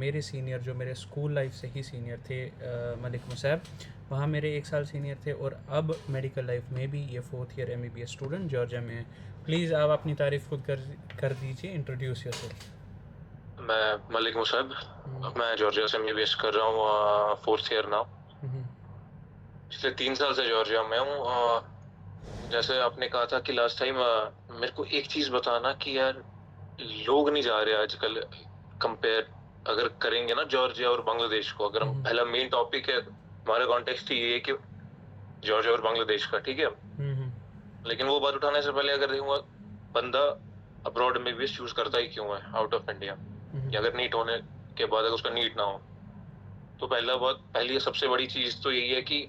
मेरे सीनियर जो मेरे स्कूल लाइफ से ही सीनियर थे, मलिक मुसैब, वहाँ मेरे 1 साल सीनियर थे, और अब मेडिकल लाइफ में भी ये 4th year MBBS student Georgia में है। प्लीज़ आप अपनी तारीफ़ खुद कर दीजिए, इंट्रोड्यूस योरसेल्फ। मैं मलिक मुसैब। मैं जॉर्जिया से एमबीबीएस कर रहा हूँ, 4th ईयर नाउ। पिछले 3 साल से जॉर्जिया में हूँ। जैसे आपने कहा था कि लास्ट टाइम, मेरे को एक चीज बताना कि यार लोग नहीं जा रहे आजकल। कंपेयर अगर करेंगे ना जॉर्जिया और बांग्लादेश को, अगर हम पहला मेन टॉपिक है हमारा कॉन्टेक्स्ट ही ये है कि जॉर्जिया और बांग्लादेश का, ठीक है। लेकिन वो बात उठाने से पहले अगर देखूंगा, बंदा अब्रॉड में भी चूज करता ही क्यों है आउट ऑफ इंडिया, या अगर नीट होने के बाद अगर उसका नीट ना हो, तो पहली सबसे बड़ी चीज तो यही है कि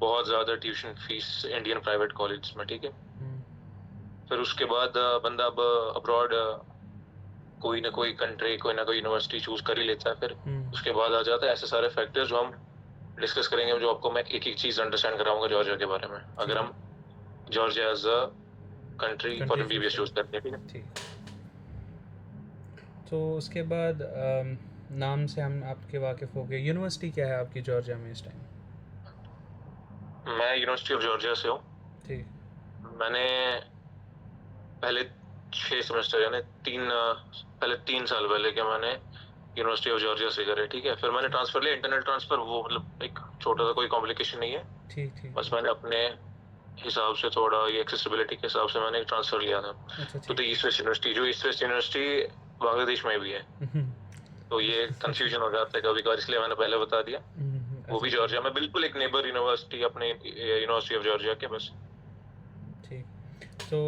बहुत ज्यादा tuition fees Indian private college में, ठीक है। फिर उसके बाद बंदा अब अब्रॉड कोई ना कोई कंट्री, कोई ना कोई यूनिवर्सिटी चूज कर ही लेता है। फिर उसके बाद आ जाता है ऐसे सारे फैक्टर्स जो हम डिस्कस करेंगे, जो आपको मैं एक एक चीज अंडरस्टैंड कराऊंगा जॉर्जिया के बारे में, अगर हम Georgia as a country for MBBS choose करते हैं, ठीक है। ठीक। तो उसके बाद नाम से हम आपके वाकिफ़ हो गए। यूनिवर्सिटी क्या है आपकी जॉर्जिया में इस टाइम? मैं यूनिवर्सिटी ऑफ जॉर्जिया से हूँ। ठीक। मैंने पहले 6 सेमेस्टर यानी पहले 3 साल पहले के मैंने यूनिवर्सिटी ऑफ जॉर्जिया से करे, ठीक है। फिर मैंने ट्रांसफर लिया, इंटरनल ट्रांसफर, वो मतलब एक छोटा सा कोई कॉम्प्लिकेशन नहीं है। ठीक ठीक। बस मैंने अपने हिसाब से थोड़ा ये एक्सेसिबिलिटी के हिसाब से मैंने ट्रांसफर लिया था। अच्छा, तो ईस्ट वेस्ट यूनिवर्सिटी, जो ईस्ट वेस्ट यूनिवर्सिटी बांग्लादेश में भी है, तो ये कंफ्यूजन हो जाता है कभी कभार, इसलिए मैंने पहले बता दिया। वो भी जॉर्जिया में, बिल्कुल एक नेबर यूनिवर्सिटी अपने यूनिवर्सिटी ऑफ जॉर्जिया के, बस। ठीक। So,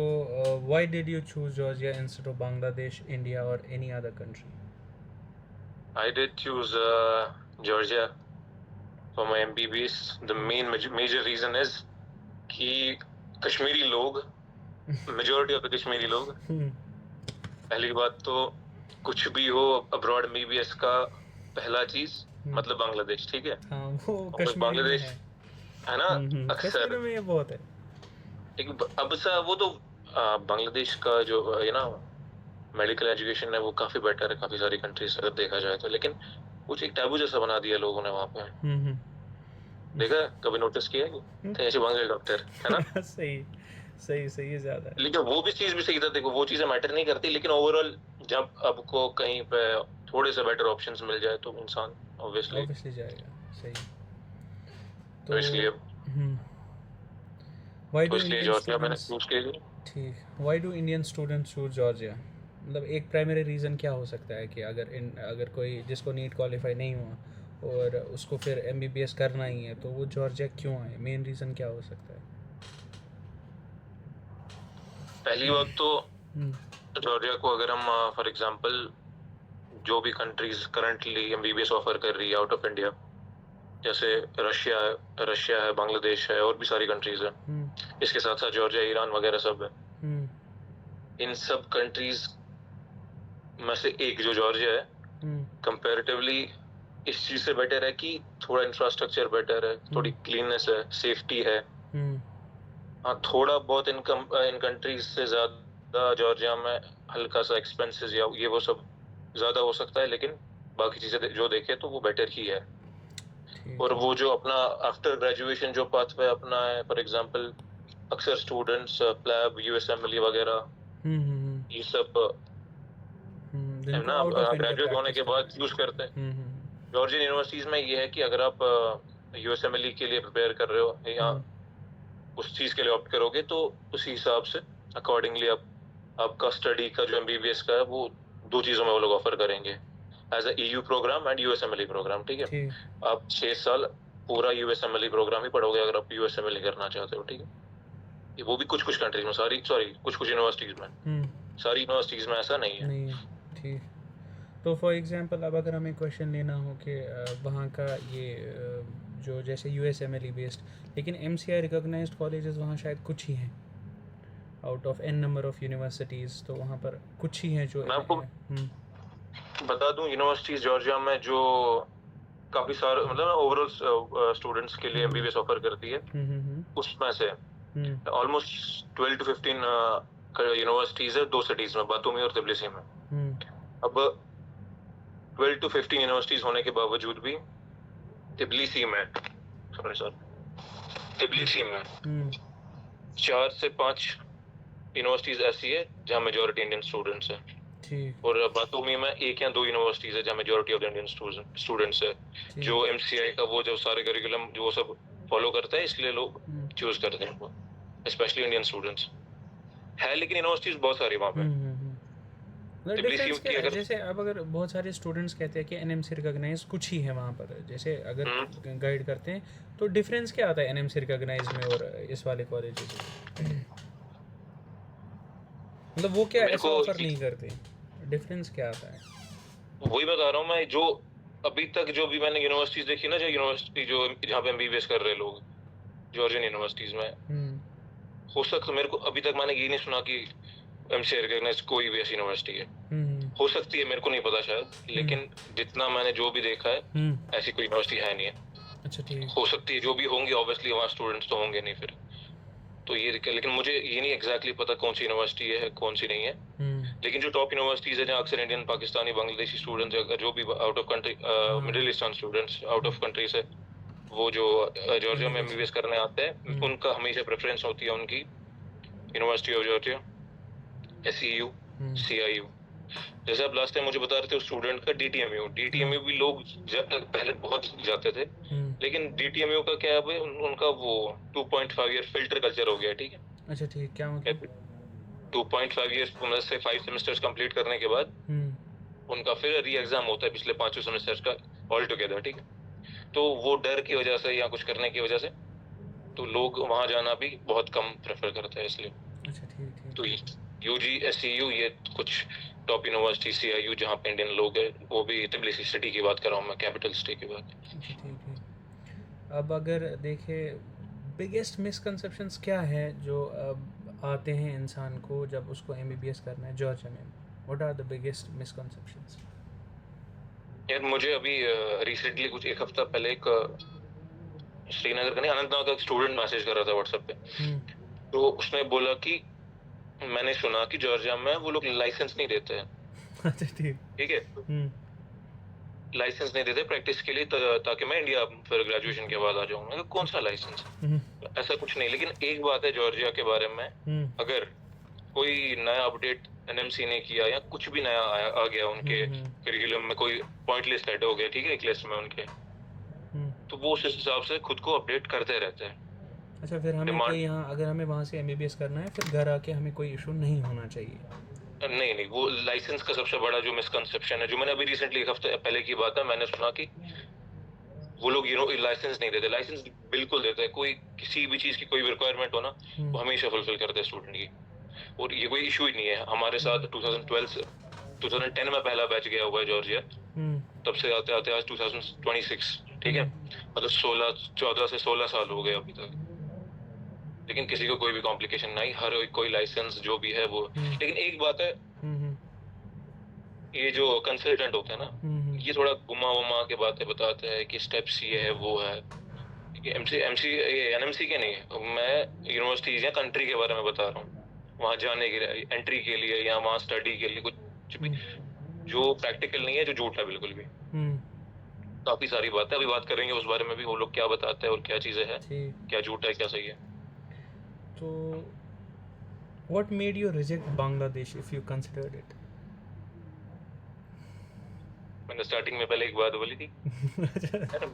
why did you choose Georgia instead of Bangladesh, India, or any other country? I did choose Georgia for my MBBS. The main major reason is कि कश्मीरी लोग, majority of the Kashmiri लोग, पहली बात तो कुछ भी हो अब्रॉड MBBS का पहला चीज मतलब बांग्लादेश, ठीक है। हाँ, वो और कश्मीरी में बांग्लादेश है ना, अक्सर कश्मीरी में ये बहुत है। अब सा वो तो बांग्लादेश का जो है ना मेडिकल एजुकेशन है, वो काफी बेटर है काफी सारी कंट्रीज अगर देखा जाए तो। लेकिन कुछ एक टैबू जैसा बना दिया लोगों ने वहां पे। देखा, कभी नोटिस किया कि थे ऐसे बांग्लादेश डॉक्टर, है ना। सही सही सही ज्यादा है। लेकिन वो भी चीज भी सही था, देखो वो चीजें मैटर नहीं करती, लेकिन ओवरऑल जब आपको कहीं पे थोड़े से बेटर ऑप्शंस मिल जाए तो इंसान ऑब्वियसली जाएगा। सही। तो इसलिए व्हाई तो डू इसलिए इंडियन जॉर्जिया मैंने स्टूडेंट्स चूज किया। ठीक, why do Indian students choose Georgia? मतलब एक प्राइमरी रीज़न क्या हो सकता है कि अगर कोई जिसको नीट क्वालिफाई नहीं हुआ और उसको फिर MBBS करना ही है, तो वो जॉर्जिया क्यों आए? मेन रीज़न क्या हो सकता है? पहली बात तो जॉर्जिया को अगर हम फॉर एग्जांपल जो भी कंट्रीज करंटली MBBS ऑफर कर रही है आउट ऑफ इंडिया, जैसे रशिया है, बांग्लादेश है, और भी सारी कंट्रीज है, इसके साथ साथ जॉर्जिया, ईरान वगैरह सब है। इन सब कंट्रीज में से एक जो जॉर्जिया है, कंपैरेटिवली इस चीज से बेटर है कि थोड़ा इंफ्रास्ट्रक्चर बेटर है, थोड़ी क्लीननेस है, सेफ्टी है। हाँ, थोड़ा बहुत इन कंट्रीज से ज्यादा जॉर्जिया में हल्का सा एक्सपेंसेस या ये वो सब ज्यादा हो सकता है, लेकिन बाकी चीजें जो देखे तो वो बेटर ही है। और वो जो अपना आफ्टर ग्रेजुएशन जो पाथवे अपना है, फॉर एग्जांपल अक्सर स्टूडेंट्स प्लैब, USMLE वगैरह, ये सब है ना, ग्रेजुएट होने के बाद यूज करते हैं। जॉर्जियन यूनिवर्सिटीज में ये है कि अगर आप USMLE के लिए प्रिपेयर कर रहे हो या उस चीज के लिए ऑप्ट करोगे, तो उसी हिसाब से अकॉर्डिंगली आपका स्टडी का जो MBBS का है, वो 2 चीजों में वो लोग ऑफर करेंगे, as a EU program and USMLE program, ठीक है। आप 6 साल पूरा USMLE प्रोग्राम ही पढ़ोगे अगर आप USMLE करना चाहते हो, ठीक है। वो भी कुछ कुछ कंट्रीज में, कुछ कुछ यूनिवर्सिटीज में, सारी यूनिवर्सिटीज में ऐसा नहीं है। ठीक। तो फॉर एग्जांपल अब अगर हमें क्वेश्चन लेना हो कि वहाँ का ये जो जैसे USMLE बेस्ड, लेकिन MCI रिकॉग्नाइज्ड कॉलेजेस वहाँ शायद कुछ ही हैं out of n number of universities, तो वहाँ पर कुछ ही हैं जो मैं आपको बता दूं, यूनिवर्सिटीज जॉर्जिया में जो काफी सारे मतलब ओवरऑल स्टूडेंट्स के लिए MBBS ऑफर करती है, उसमें से ऑलमोस्ट 12 to 15 यूनिवर्सिटीज है 2 सिटीज में, बातूमी और तिब्लिसी में। अब 12 to 15 यूनिवर्सिटीज होने के बावजूद भी तिबलिसी में हम्म 4 से 5 यूनिवर्सिटीज ऐसी है जहाँ मेजोरिटी इंडियन स्टूडेंट्स हैं, ठीक और बातूमी में 1 या 2 यूनिवर्सिटीज है जहाँ मेजोरिटी ऑफ इंडियन स्टूडेंट्स है। ठीक जो MCI का वो जो सारे करिकुलम जो वो सब फॉलो करता है, इसलिए लोग चूज करते हैं वो, स्पेशली इंडियन स्टूडेंट्स है। लेकिन यूनिवर्सिटीज बहुत सारी वहाँ पे। मतलब तिबलिसी डिफरेंस की क्या है? अगर जैसे अब अगर बहुत सारे स्टूडेंट्स कहते हैं कि NMC रिकॉग्नाइज कुछ ही है वहाँ पर, जैसे अगर गाइड करते हैं तो डिफरेंस क्या आता है NMC रिकॉग्नाइज में और इस वाले कॉलेजेस में? मतलब वो क्या मेरे ऐसा को ऑफर नहीं करते, डिफरेंस क्या आता है? वही बता रहा हूँ मैं, जो अभी तक जो भी मैंने यूनिवर्सिटीज देखी ना, जो यूनिवर्सिटी जो जहाँ पे MBBS कर रहे लोग जॉर्जियन यूनिवर्सिटीज में, हो सकता मेरे को अभी तक मैंने ये नहीं सुना कि MCI रिकॉग्नाइज कोई भी ऐसी यूनिवर्सिटी है। हो सकती है, मेरे को नहीं पता शायद, लेकिन जितना मैंने जो भी देखा है ऐसी कोई यूनिवर्सिटी है नहीं है। अच्छा ठीक। हो सकती है जो भी होंगी, ऑब्वियसली वहाँ स्टूडेंट्स तो होंगे नहीं फिर, तो ये लेकिन मुझे ये नहीं एग्जैक्टली पता कौन सी यूनिवर्सिटी है कौन सी नहीं है। लेकिन जो टॉप यूनिवर्सिटीज है जहाँ अक्सर इंडियन, पाकिस्तानी, बांग्लादेशी स्टूडेंट्स, जो भी out of country, middle eastern students out of country से वो जो जॉर्जिया में MBBS करने आते हैं, उनका हमेशा प्रेफरेंस होती है उनकी university of Georgia, SEU, CIU। जैसे आप लास्ट टाइम मुझे बता रहे थे स्टूडेंट का DTMU भी लोग पहले बहुत जाते थे, लेकिन DTMU का क्या है, उनका वो 2.5 ईयर फिल्टर कल्चर हो गया, ठीक है। अच्छा ठीक, क्या मतलब? 2.5 ईयर्स मतलब से 5 सेमेस्टर्स कंप्लीट करने के बाद उनका फिर री एग्जाम होता है पिछले 5 सेमेस्टर्स का ऑल टुगेदर, ठीक है। तो वो डर की वजह से या कुछ करने की वजह से तो लोग वहां जाना भी बहुत कम प्रेफर करते हैं, इसलिए। अच्छा ठीक। तो UG, SEU, ये कुछ टॉप यूनिवर्सिटी, CIU जहाँ पे इंडियन लोग हैं, वो भी तिबलिसी सिटी की बात कर रहा हूँ मैं, कैपिटल सिटी की बात। अच्छा ठीक है। अब अगर देखें बिगेस्ट मिसकंसेप्शंस क्या है जो अब आते हैं इंसान को जब उसको MBBS करना है जॉर्जिया में, what are the biggest misconceptions? यार मुझे अभी रिसेंटली कुछ 1 हफ्ता पहले एक श्रीनगर का नहीं, अनंतनाग का स्टूडेंट मैसेज कर रहा था व्हाट्सएप पे। तो उसने बोला कि मैंने सुना कि जॉर्जिया में वो लोग लाइसेंस नहीं देते हैं। अच्छा ठीक है, लाइसेंस नहीं देते प्रैक्टिस के लिए, ताकि मैं इंडिया फिर ग्रेजुएशन के बाद आ जाऊँ। मैं कौन सा लाइसेंस, ऐसा कुछ नहीं। लेकिन एक बात है जॉर्जिया के बारे में, अगर कोई नया अपडेट NMC ने किया या कुछ भी नया आ गया उनके करिकुलम में, कोई पॉइंट लिस्ट ऐड हो गया, ठीक है, एक लिस्ट में उनके, तो वो उस हिसाब से खुद को अपडेट करते रहते हैं। अच्छा, फिर हमें कोई यहाँ अगर हमें वहाँ से MBBS करना है, फिर घर आके हमें कोई इशू नहीं होना चाहिए? नहीं, वो लाइसेंस का सबसे बड़ा जो मिसकंसेप्शन है, जो मैंने अभी रिसेंटली 1 हफ्ते पहले की बात है, मैंने सुना कि वो लोग लाइसेंस नहीं देते। लाइसेंस बिल्कुल देते हैं, कोई किसी भी चीज की कोई भी रिक्वायरमेंट हो ना, वो हमेशा फुलफिल करते हैं स्टूडेंट की, और ये कोई इशू ही नहीं है। हमारे साथ 2010 में पहला बैच गया हुआ है जॉर्जिया, तब से आते आते आज 2026, ठीक है, मतलब 14 से 16 साल हो गए अभी तक, लेकिन किसी को कोई भी कॉम्प्लिकेशन नहीं, हर कोई लाइसेंस जो भी है वो। लेकिन एक बात है, ये जो कंसल्टेंट होते हैं ना, ये थोड़ा घुमा वुमा के बातें बताते हैं कि स्टेप्स ये है वो है। NMC के नहीं, मैं यूनिवर्सिटीज या कंट्री के बारे में बता रहा हूँ, वहाँ जाने के लिए, एंट्री के लिए या वहाँ स्टडी के लिए, कुछ भी जो प्रैक्टिकल नहीं है, जो झूठ है बिल्कुल भी। काफी सारी बातें अभी बात करेंगे उस बारे में भी, वो लोग क्या बताते हैं और क्या चीजें हैं, क्या झूठ है क्या सही है। तो what made you reject Bangladesh if you considered it? मैंने स्टार्टिंग में पहले एक बात बोली थी,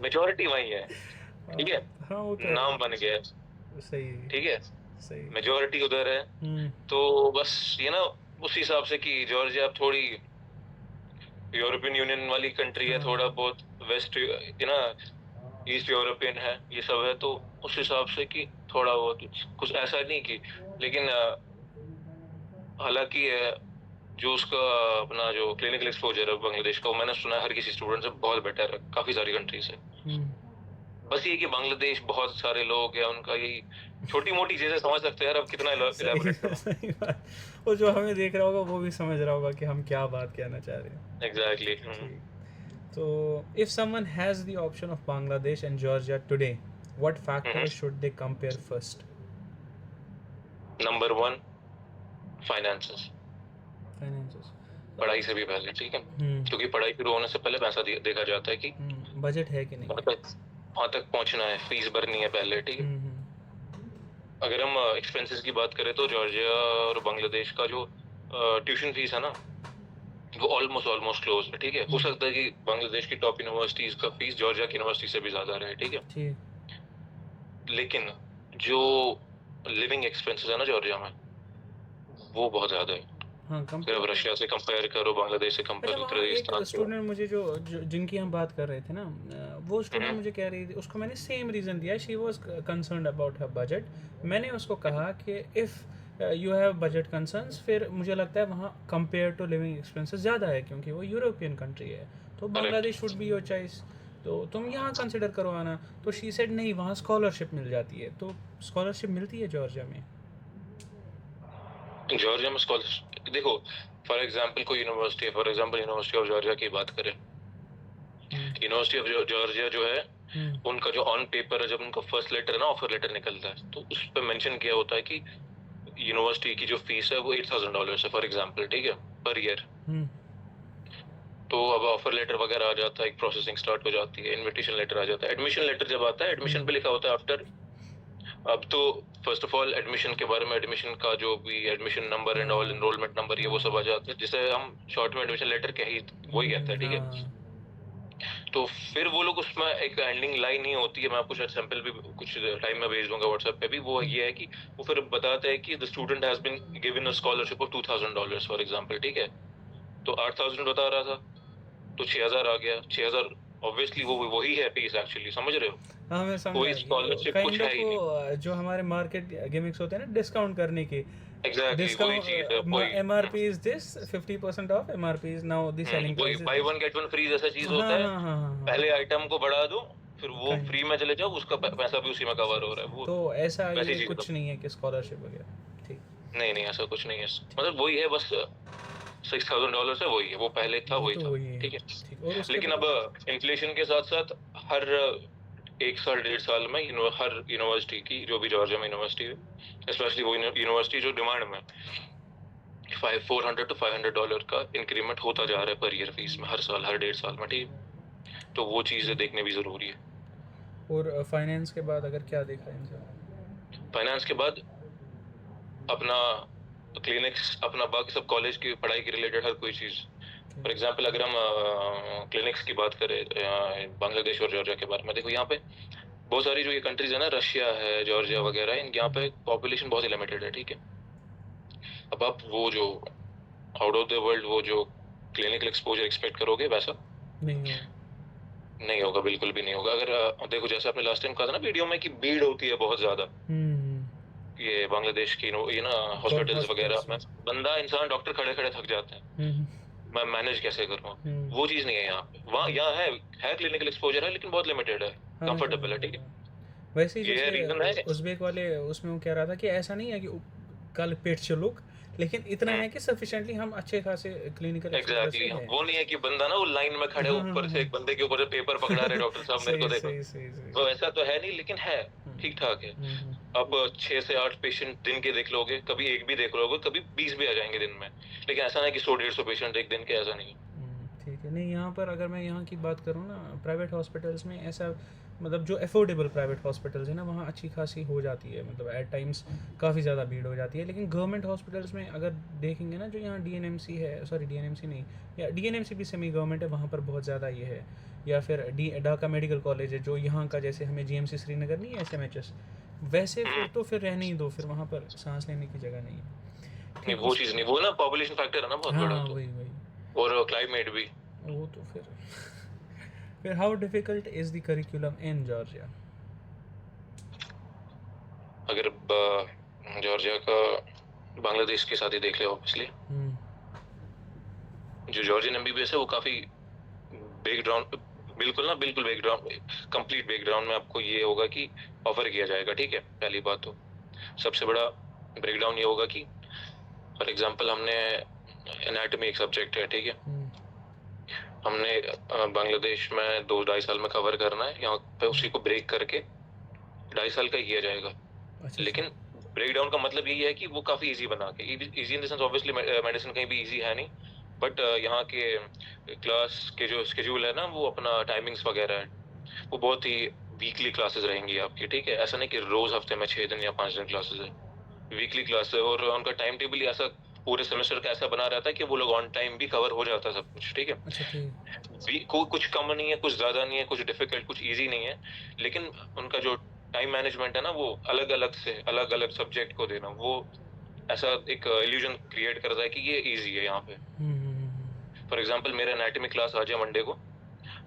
मेजॉरिटी वही है, ठीक है। हाँ, वो तो नाम बन गया, सही, ठीक है, सही, मेजॉरिटी उधर है, तो बस ये ना उस हिसाब से कि जॉर्जिया थोड़ी यूरोपियन यूनियन वाली कंट्री है, थोड़ा बहुत वेस्ट ना ईस्ट यूरोपियन है, ये सब है, तो उस हिसाब से कि थोड़ा बहुत कुछ ऐसा नहीं कि, लेकिन हालांकि जो उसका अपना जो क्लिनिकल एक्सपोजर है बांग्लादेश का, वो मैंने सुना है हर किसी स्टूडेंट से बहुत बेटर है काफी सारी कंट्री से। बस ये कि बांग्लादेश बहुत सारे लोग हैं, उनका यही छोटी मोटी चीजें समझ सकते हैं यार, अब कितना इलैबोरेट करूं। वो जो हमें देख रहा होगा वो भी समझ रहा होगा कि हम क्या बात कहना चाह रहे हैं। एग्जैक्टली। तो if someone has the option of Bangladesh and Georgia today, what factors should they compare first? Number 1, finances. पढ़ाई से भी पहले, ठीक है, क्योंकि पढ़ाई शुरू होने से पहले पैसा देखा जाता है कि बजट है कि नहीं, वहाँ तक पहुँचना है, फीस भरनी है पहले, ठीक है। अगर हम एक्सपेंसेस की बात करें तो जॉर्जिया और बांग्लादेश का जो ट्यूशन फीस है ना, वो ऑलमोस्ट क्लोज है, ठीक है। हो सकता है कि बांग्लादेश की टॉप यूनिवर्सिटीज का फीस जॉर्जिया की यूनिवर्सिटी से भी ज्यादा रहे, ठीक है। लेकिन जो लिविंग एक्सपेंसेस है ना जॉर्जिया में, वो बहुत ज्यादा है। अगर रशिया से कंपेयर करो, बांग्लादेश से कंपेयर करो, एक स्टूडेंट मुझे जो जिनकी हम बात कर रहे थे ना, वो स्टूडेंट मुझे कह रही थी, उसको मैंने सेम रीज़न दिया, she was concerned about her budget. मैंने उसको कहा कि if you have budget concerns, फिर मुझे लगता है वहाँ कंपेयर टू लिविंग एक्सपेंसेस ज़्यादा है, क्योंकि वो यूरोपियन कंट्री है, तो Bangladesh should be your choice, तो तुम यहाँ कंसिडर करो आना। तो शी सेड नहीं, वहाँ स्कॉलरशिप मिल जाती है। तो स्कॉलरशिप मिलती है जॉर्जिया में? जॉर्जिया में स्कॉलरशिप देखो, फॉर एग्जांपल कोई यूनिवर्सिटी है, for example university of Georgia की बात करें, यूनिवर्सिटी ऑफ जॉर्जिया जो है, उनका जो ऑन पेपर है, जब उनका फर्स्ट लेटर है ना, ऑफर लेटर निकलता है, तो उस पर मेंशन किया होता है कि यूनिवर्सिटी की जो फीस है वो $8,000 है, फॉर एग्जांपल, ठीक है, पर ईयर। तो अब ऑफर लेटर वगैरह आ जाता है, एक प्रोसेसिंग स्टार्ट हो जाती है, इनविटेशन लेटर आ जाता है, एडमिशन लेटर जब आता है, एडमिशन पे लिखा होता है आफ्टर। अब तो फर्स्ट ऑफ ऑल एडमिशन के बारे में, एडमिशन का जो भी admission number and all, enrolment number, ये वो सब आ जाता है, जिसे हम शॉर्ट में एडमिशन लेटर वही कहते हैं, ठीक है। तो फिर वो लोग उसमें एक एंडिंग लाइन ही होती है, मैं आपको शायद सैंपल भी कुछ टाइम में भेज दूंगा व्हाट्सएप पे भी, वो ये है कि वो फिर बताता है कि the student has been given a scholarship of $2,000 for example, ठीक है। तो 8,000 बता रहा था, तो 6,000 आ गया। 6,000 ऑब्वियसली वो वही है फीस, एक्चुअली, समझ रहे हो? हाँ, मैं समझ कोई स्कॉलरशिप कुछ है ही नहीं। जो हमारे मार्केट गिमिक्स होते हैं ना डिस्काउंट करने के, एग्जैक्टली वही चीज है, MRP is this, 50% of, MRP is now the selling price, by one get one free जैसा चीज होता है। पहले आइटम को बढ़ा दो, फिर वो फ्री में चले जाओ, उसका पैसा भी उसी में कवर हो रहा है। वो तो ऐसा ये कुछ नहीं है कि स्कॉलरशिप वगैरह, ठीक? नहीं, ऐसा कुछ नहीं है, मतलब वही है, बस $6,000 है, वही है, वो पहले था, वही था, ठीक है। लेकिन अब इन्फ्लेशन के साथ साथ हर 1 साल 1.5 साल में हर यूनिवर्सिटी की, जो भी जॉर्जिया में यूनिवर्सिटी है, स्पेशली वो यूनिवर्सिटी जो डिमांड में, $400 to $500 का इंक्रीमेंट होता जा रहा है पर ईयर फीस में, हर साल, हर 1.5 साल में, ठीक। तो वो चीज़ें देखने भी ज़रूरी है। और फाइनेंस के बाद अगर क्या देखा है इनसे? फाइनेंस के बाद अपना क्लिनिक्स, अपना बाकी सब कॉलेज की पढ़ाई के रिलेटेड हर कोई चीज़। फॉर एग्जांपल अगर हम क्लिनिक्स की बात करें बांग्लादेश और जॉर्जिया के बारे में, देखो यहाँ पे बहुत सारी जो ये कंट्रीज है ना, रशिया है, जॉर्जिया वगैरह, इन यहाँ पे पॉपुलेशन बहुत ही लिमिटेड है, ठीक है। अब आप वो जो आउट ऑफ द वर्ल्ड वो जो क्लिनिकल एक्सपोजर एक्सपेक्ट करोगे, वैसा नहीं होगा, बिल्कुल भी नहीं होगा। अगर देखो, जैसे आपने लास्ट टाइम कहा था ना वीडियो में कि भीड़ होती है बहुत ज्यादा, ये बांग्लादेश की ये ना हॉस्पिटल्स वगैरह में, बंदा इंसान डॉक्टर खड़े खड़े थक जाते हैं, मैं मैनेज कैसे करूँ, वो चीज नहीं है यहाँ पे। वहाँ यहाँ है क्लिनिकल एक्सपोजर है, लेकिन बहुत लिमिटेड है, कंफर्टेबल है, ठीक है। वैसे ही जैसे उज़्बेक वाले उसमें वो कह रहा था कि ऐसा नहीं है कि कल पेट चलुक, लेकिन इतना है कि सफिशिएंटली हम अच्छे खासे क्लिनिकल एग्जैक्टली वो नहीं है कि बंदा ना वो लाइन में खड़े ऊपर से एक बंदे के ऊपर से पेपर पकड़ा रहे, डॉक्टर साहब मेरे को देखो, तो ऐसा तो है नहीं, लेकिन है, ठीक ठाक है। अब 6 से 8 पेशेंट दिन के देख लोगे, कभी एक भी देख लोगे, कभी 20 भी आ जाएंगे दिन में, लेकिन ऐसा नहीं कि 100-150 पेशेंट एक दिन के, ऐसा नहीं। ठीक है। नहीं, यहाँ पर अगर मैं यहाँ की बात करूँ ना, प्राइवेट हॉस्पिटल्स में ऐसा, मतलब जो अफोर्डेबल प्राइवेट हॉस्पिटल्स है ना, वहाँ अच्छी खासी हो जाती है, मतलब एट टाइम्स काफ़ी ज़्यादा भीड़ हो जाती है। लेकिन गवर्नमेंट हॉस्पिटल्स में अगर देखेंगे ना, जो यहाँ DNMC है, सॉरी DNMC नहीं, या DNMC भी सेमी गवर्नमेंट है, वहाँ पर बहुत ज़्यादा ये है। या फिर ढाका मेडिकल कॉलेज है, जो यहाँ का, जैसे हमें GMC श्रीनगर नहीं है, SMHS, वैसे फिर तो फिर रहने ही दो, फिर वहाँ पर सांस लेने की जगह नहीं है। नहीं, वो चीज़ नहीं, वो ना पॉपुलेशन फैक्टर है ना बहुत बड़ा, तो वही और क्लाइमेट भी, वो तो फिर how difficult is the curriculum in Georgia? अगर जॉर्जिया का बांग्लादेश के साथ ही देख ले, ऑब्वियसली जो जॉर्जियन MBBS है वो काफ़ी बैकग्राउंड, बिल्कुल बैकग्राउंड, कंप्लीट बैकग्राउंड में आपको ये होगा कि ऑफर किया जाएगा, ठीक है। पहली बात तो सबसे बड़ा ब्रेकडाउन ये होगा कि फॉर एग्जांपल हमने एनाटॉमी एक सब्जेक्ट है, ठीक है, हमने बांग्लादेश में 2-2.5 साल में कवर करना है, यहाँ पे उसी को ब्रेक करके 2.5 साल का किया जाएगा। लेकिन ब्रेक डाउन का मतलब यही है कि वो काफ़ी इजी बना के, easy in the sense obviously medicine कहीं भी इजी है नहीं, बट यहाँ के क्लास के जो स्केड्यूल है ना, वो अपना टाइमिंग्स वगैरह है, वो बहुत ही वीकली क्लासेस रहेंगी आपकी, ठीक है। ऐसा नहीं कि रोज हफ्ते में 6 दिन या 5 दिन क्लासेस है, वीकली क्लास है। और उनका टाइम टेबल ही ऐसा पूरे सेमेस्टर का ऐसा बना रहता है कि वो लोग ऑन टाइम भी कवर हो जाता है सब कुछ, ठीक है। अच्छा ठीक। कोई कुछ कम नहीं है, कुछ ज्यादा नहीं है, कुछ डिफिकल्ट कुछ इजी नहीं है, लेकिन उनका जो टाइम मैनेजमेंट है ना, वो अलग अलग से अलग अलग सब्जेक्ट को देना, वो ऐसा एक इल्यूजन क्रिएट करता है कि ये इजी है यहाँ पे। फॉर एग्जांपल मेरा एनाटॉमी क्लास आ जाए मंडे को,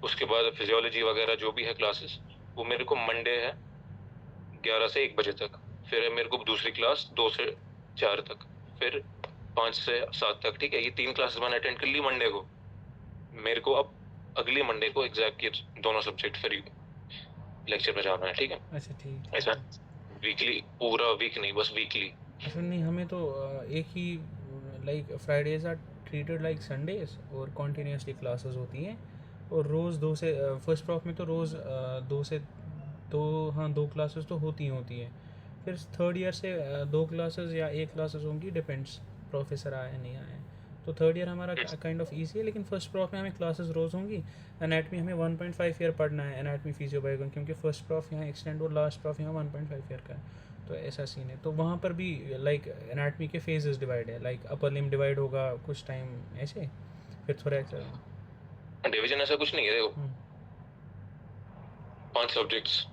उसके बाद फिजियोलॉजी वगैरह जो भी है क्लासेस, वो मेरे को मंडे है 11 से 1 बजे तक, फिर है मेरे को दूसरी क्लास 2 से 4 तक, फिर 5 से 7 तक, ठीक है। ये 3 क्लासेस मैंने अटेंड कर ली मंडे को। मेरे को अब अगली मंडे को एग्जैक्ट ये दोनों सब्जेक्ट फ्री लेक्चर में जाना है, ठीक है। अच्छा ठीक। ऐसा वीकली, पूरा वीक नहीं, बस वीकली। अच्छा नहीं, हमें तो एक ही like Fridays are treated like Sundays और कॉन्टीन्यूसली क्लासेस होती हैं। और रोज़ 2 से फर्स्ट प्रॉफ में तो रोज़ 2 से 2, हाँ 2 क्लासेस तो होती हैं। फिर थर्ड ईयर से 2 क्लासेस या 1 क्लासेस होंगी, डिपेंड्स प्रोफेसर आए नहीं आए। तो थर्ड ईयर हमारा काइंड ऑफ ईजी है, लेकिन फर्स्ट प्रॉफ में हमें क्लासेस रोज़ होंगी। एनाटमी हमें 1.5 ईयर पढ़ना है, एनाटमी फिजियोबायोलॉजी, क्योंकि फर्स्ट प्रॉफ यहाँ एक्सटेंड और लास्ट प्रॉफ यहाँ 1.5 ईयर का है। तो ऐसा सीन है। तो वहाँ पर भी लाइक एनाटमी के फेजेस डिवाइड है, लाइक अपर लिम डिवाइड होगा कुछ टाइम ऐसे, फिर थोड़ा ऐसा डिवीजन ऐसा कुछ नहीं है, देखो 5 सब्जेक्ट्स,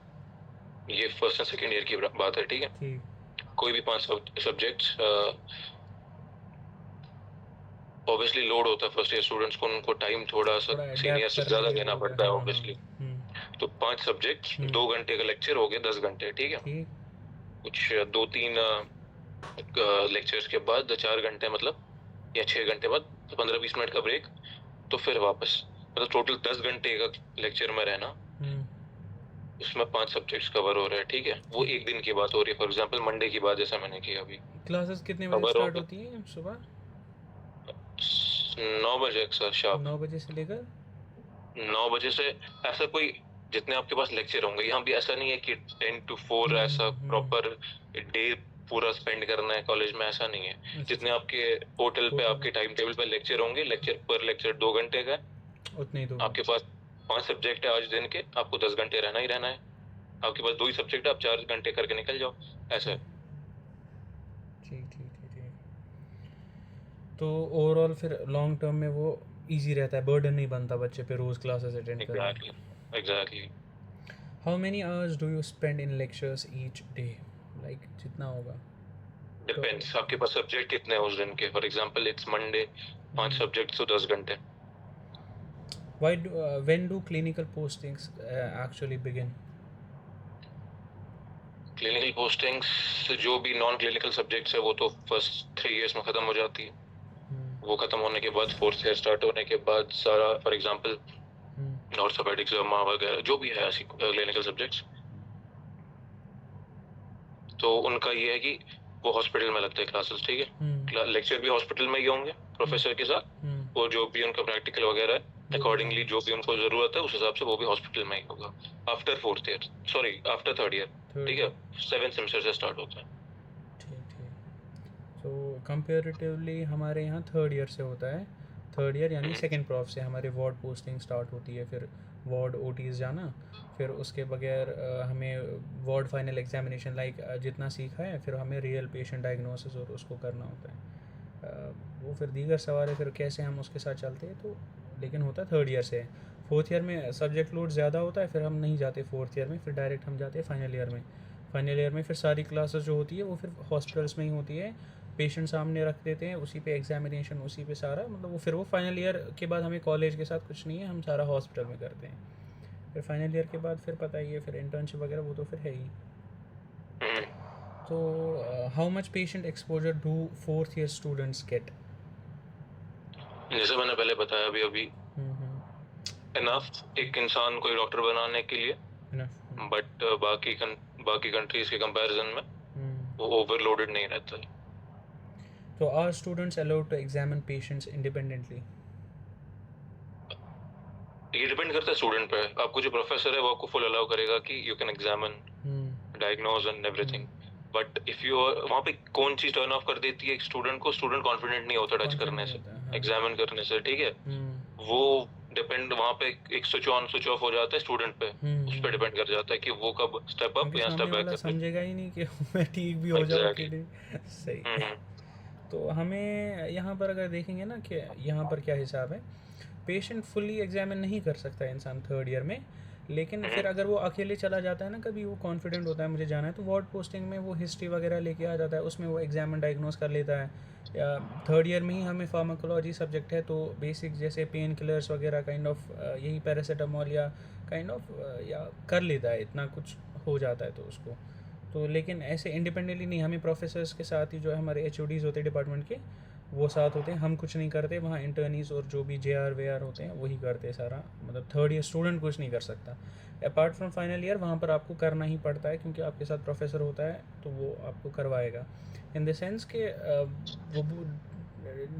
ये फर्स्ट एंड सेकंड ईयर की बात है, ठीक है। ठीक। कोई भी 5 सब्जेक्ट्स ऑब्वियसली लोड होता है फर्स्ट ईयर स्टूडेंट्स को, उनको टाइम थोड़ा सा सीनियर से ज्यादा देना पड़ता है ऑब्वियसली। तो 5 सब्जेक्ट 2 घंटे का लेक्चर हो गया, 10 घंटे, ठीक है। कुछ 2-3 लेक्चर्स के बाद 4 घंटे मतलब, या 6 घंटे बाद 15-20 मिनट का ब्रेक, तो फिर वापस, मतलब टोटल 10 घंटे का लेक्चर में रहना। उसमें 5 सब्जेक्ट्स कवर हो रहे हैं, ठीक है। वो एक दिन की बात हो रही है, फॉर एग्जांपल मंडे की बात जैसा मैंने किया अभी। क्लासेस कितने बजे स्टार्ट होती हैं सुबह? 9 बजे अक्सर शार्प। 9 बजे से लेकर 9 बजे से ऐसा कोई, जितने आपके पास लेक्चर होंगे, यहाँ भी ऐसा नहीं है कि 10 to 4 ऐसा प्रॉपर डे पूरा स्पेंड करना है कॉलेज में, ऐसा नहीं है। जितने आपके पोर्टल पे आपके टाइम टेबल पे लेक्चर होंगे, लेक्चर पर लेक्चर 2 घंटे का, उतने ही तो। आपके पास 5 सब्जेक्ट है आज दिन के, आपको 10 घंटे रहना ही रहना है। आपके पास 2 ही सब्जेक्ट है, आप 4 घंटे करके निकल जाओ, ऐसा है। ठीक ठीक ठीक ठीक। तो ओवरऑल फिर लॉन्ग टर्म में वो इजी रहता है, बर्डन नहीं बनता बच्चे पे रोज क्लासेस अटेंड करना। Exactly. How many hours do you spend in lectures each day? Like जितना होगा, डिपेंड्स आपके पास सब्जेक्ट कितने हैं उस दिन के। For example it's Monday, 5 subjects तो 10 घंटे। when do clinical postings actually begin? Clinical postings जो भी नॉन क्लिनिकल सब्जेक्ट्स है, वो तो फर्स्ट 3 इयर्स में खत्म हो जाती है। वो खत्म होने के बाद 4th ईयर स्टार्ट होने के बाद सारा, फॉर एग्जांपल ऑर्थोपेडिक्स वगैरह जो भी है ऐसी क्लिनिकल सब्जेक्ट्स, तो उनका ये है कि वो हॉस्पिटल में लगते हैं क्लासेस, ठीक है। लेक्चर भी हॉस्पिटल में ही होंगे प्रोफेसर के साथ, और जो भी उनका प्रैक्टिकल वगैरह है अकॉर्डिंगली जो भी उनको जरूरत है उस हिसाब से वो भी हॉस्पिटल में ही होगा। After 4th year, sorry after 3rd year, ठीक है। 7 सेमेस्टर से स्टार्ट होता है। ठीक ठीक। तो कंपैरेटिवली हमारे यहाँ 3rd ईयर से होता है। 3rd ईयर यानी सेकंड प्रॉफ से हमारे वार्ड पोस्टिंग स्टार्ट होती है, फिर वार्ड ओटीज़ जाना, फिर उसके बगैर हमें वार्ड फाइनल एग्जामिनेशन लाइक जितना सीखा है, फिर हमें रियल पेशेंट डायग्नोसिस और उसको करना होता है। वो फिर दीगर सवाल है फिर कैसे हम उसके साथ चलते हैं, तो लेकिन होता है 3rd ईयर से। 4th ईयर में सब्जेक्ट लोड ज़्यादा होता है, फिर हम नहीं जाते 4th ईयर में, फिर डायरेक्ट हम जाते हैं फाइनल ईयर में। फाइनल ईयर में फिर सारी क्लासेस जो होती है वो फिर हॉस्पिटल्स में ही होती है, पेशेंट सामने रख देते हैं, उसी पे एग्जामिनेशन, उसी पे सारा, मतलब वो फिर वो फाइनल ईयर के बाद हमें कॉलेज के साथ कुछ नहीं है, हम सारा हॉस्पिटल में करते हैं। फिर फाइनल ईयर के बाद फिर पता ही है फिर इंटर्नशिप वगैरह वो तो फिर है ही। तो how much patient exposure do 4th year students gate? जैसे मैंने पहले बताया अभी इनफ एक इंसान को डॉक्टर बनाने के लिए, बट बाकी कंट्रीज के कंपैरिजन में वो ओवरलोडेड नहीं रहता है। तो are students allowed to examine patients independently? ये डिपेंड करता है स्टूडेंट पे। आपको जो प्रोफेसर है वो आपको फुल अलाउ करेगा कि you can examine, diagnose and everything, but if you वहाँ पे कौन चीज टर्न ऑफ कर देती है स्टूडेंट को, स्टूडेंट कॉन्फिडेंट नहीं होता टच करने से। एग्जामिन करने से, ठीक है, वो डिपेंड वहाँ पे एक स्विच ऑन स्विच ऑफ हो जाता है स्टूडेंट पे, उस पर डिपेंड कर जाता है कि वो कब स्टेप अप क्योंकि या सामने स्टेप बैक वाला करे। समझेगा ही नहीं कि मैं ठीक भी हो जाऊँ कि एग्जैक्टली। नहीं। सही। तो हमें यहाँ पर अगर देखेंगे ना कि यहाँ पर क्या हिसाब है, पेशेंट फुल्ली एग्जामिन नहीं कर सकता इंसान थर्ड ईयर में, लेकिन फिर अगर वो अकेले चला जाता है ना, कभी वो कॉन्फिडेंट होता है मुझे जाना है, तो वार्ड पोस्टिंग में वो हिस्ट्री वगैरह लेके आ जाता है, उसमें वो एग्जामिन डायग्नोस कर लेता है। या थर्ड ईयर में ही हमें फार्माकोलॉजी सब्जेक्ट है, तो बेसिक जैसे पेन किलर्स वगैरह काइंड ऑफ यही पैरासीटामोल या काइंड ऑफ या कर लेता है, इतना कुछ हो जाता है तो उसको। तो लेकिन ऐसे इंडिपेंडेंटली नहीं, हमें प्रोफेसर्स के साथ ही जो है हमारे HODs होते हैं डिपार्टमेंट के, वो साथ होते हैं, हम कुछ नहीं करते वहाँ। इंटर्नीज और जो भी JR वेआर होते हैं वही करते हैं सारा, मतलब थर्ड ईयर स्टूडेंट कुछ नहीं कर सकता। अपार्ट फ्रॉम फाइनल ईयर वहाँ पर आपको करना ही पड़ता है, क्योंकि आपके साथ प्रोफेसर होता है तो वो आपको करवाएगा। इन द सेंस के वो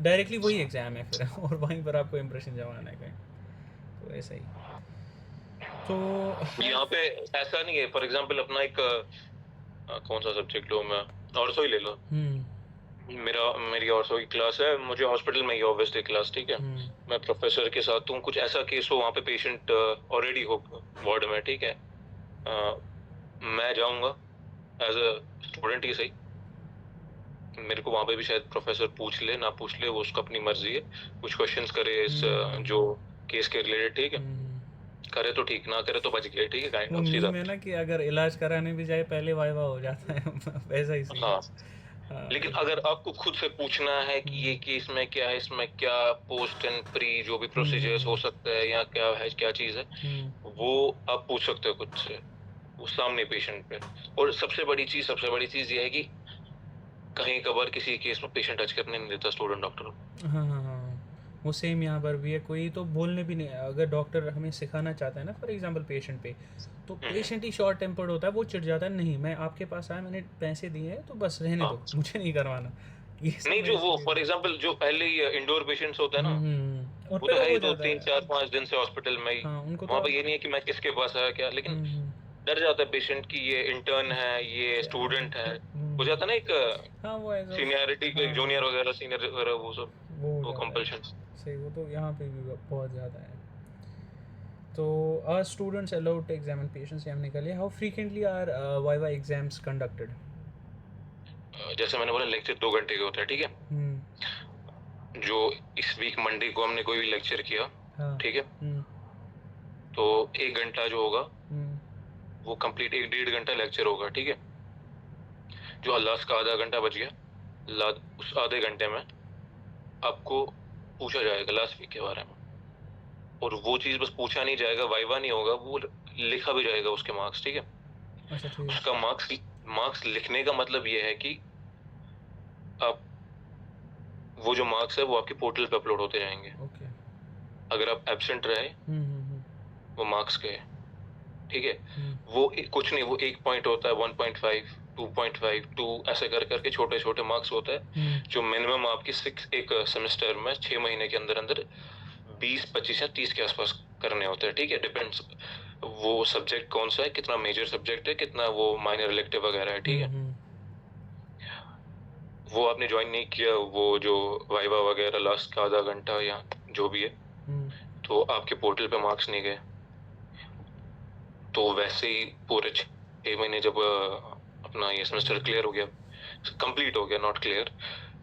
डायरेक्टली वही एग्ज़ाम है फिर और वहीं पर आपको इम्प्रेशन जमाना है कहीं, तो ऐसा ही। तो यहाँ पे ऐसा नहीं है, फॉर एग्जांपल अपना एक कौन सा सब्जेक्ट लो, मैं ऑर्थो ही ले लो, मेरी ऑर्थो की क्लास है, मुझे हॉस्पिटल में ही ऑब्वियसली क्लास, ठीक है, मैं प्रोफेसर के साथ हूँ, कुछ ऐसा केस हो वहाँ पे पेशेंट ऑलरेडी हो वार्ड में, ठीक है, मैं जाऊँगा एज अ स्टूडेंट ही सही, मेरे को वहाँ पे भी शायद प्रोफेसर पूछ ले ना पूछ ले, वो उसका अपनी मर्जी है, कुछ क्वेश्चंस करे इस जो केस के रिलेटेड, ठीक है, करे तो ठीक, ना करे तो बच गए, ठीक है, काइंड वो ऑफ सीधा। मीम है ना कि अगर इलाज कराने भी जाए पहले वाइवा हो जाता है वैसा ही सीन। हाँ, लेकिन अगर आपको खुद से पूछना है कि ये केस में क्या है, इसमें क्या पोस्ट एंड प्री जो भी प्रोसीजर्स हो सकता है या क्या है, क्या चीज है, वो आप पूछ सकते हो खुद से, वो सामने पेशेंट पे। और सबसे बड़ी चीज ये है कि कहीं कभार किसी केस में पेशेंट टच करने नहीं देता स्टूडेंट डॉक्टर। हाँ, वो सेम यहाँ पर भी है, कोई तो बोलने भी नहीं, अगर डॉक्टर हमें सिखाना चाहता है ना फॉर एग्जांपल पेशेंट पे, तो पेशेंट ही शॉर्ट टेम्पर्ड होता है, वो चिढ़ जाता है, नहीं मैं आपके पास आया, मैंने पैसे दिए हैं तो बस रहने दो, मुझे नहीं करवाना ये सब। नहीं, जो वो फॉर एग्जांपल जो पहले ही इंडोर पेशेंट्स होते हैं ना, और वो पे तो है ही हो तो जाता 3 4 5 दिन से हॉस्पिटल में ही, हाँ उनको तो वहां पे ये नहीं है कि मैं किसके पास आया क्या, लेकिन डर जाता है पेशेंट कि ये इंटर्न है, ये स्टूडेंट है, हो जाता है ना एक हाँ वो एज सीनियरिटी, एक जूनियर वगैरह सीनियर वगैरह, वो सब वो जाता है। कंपल्शन। सही, वो तो यहाँ पे भी बहुत ज़्यादा है। तो are students allowed to examine patients, ये हमने कर लिया। How frequently are viva exams conducted? जैसे मैंने बोला लेक्चर 2 घंटे के होता है, ठीक है, जो इस वीक मंडे को हमने कोई भी लेक्चर किया, ठीक है, तो 1 घंटा जो होगा वो कंप्लीट 1 1.5 घंटा लेक्चर होगा, ठीक है, जो लास्ट का आधा घंटा बच गया, उस आधे घंटे में आपको पूछा जाएगा लास्ट वीक के बारे में, और वो चीज बस पूछा नहीं जाएगा, वाइवा नहीं होगा, वो लिखा भी जाएगा उसके मार्क्स, ठीक है। अच्छा, ठीक। उसका मार्क्स लिखने का मतलब ये है कि आप वो जो मार्क्स है वो आपके पोर्टल पे अपलोड होते जाएंगे। ओके। अगर आप एब्सेंट रहे वो मार्क्स गए, ठीक है, वो कुछ नहीं, वो 1 पॉइंट होता है, 1.5 2.5 2 ऐसे कर करके छोटे छोटे मार्क्स होता है, जो मिनिमम आपकी एक सेमेस्टर में 6 महीने के अंदर अंदर 20 25 या 30 के आसपास करने होते हैं, ठीक है, डिपेंड्स वो सब्जेक्ट कौन सा है, कितना मेजर सब्जेक्ट है, कितना वो माइनर इलेक्टिव वगैरह है, ठीक है। वो आपने ज्वाइन नहीं किया, वो जो वाइवा वगैरह लास्ट का आधा घंटा या जो भी है, तो आपके पोर्टल पे मार्क्स नहीं गए, तो वैसे ही पूरे 6 महीने जब अपना ये सेमेस्टर क्लियर हो गया, कंप्लीट हो गया, नॉट क्लियर,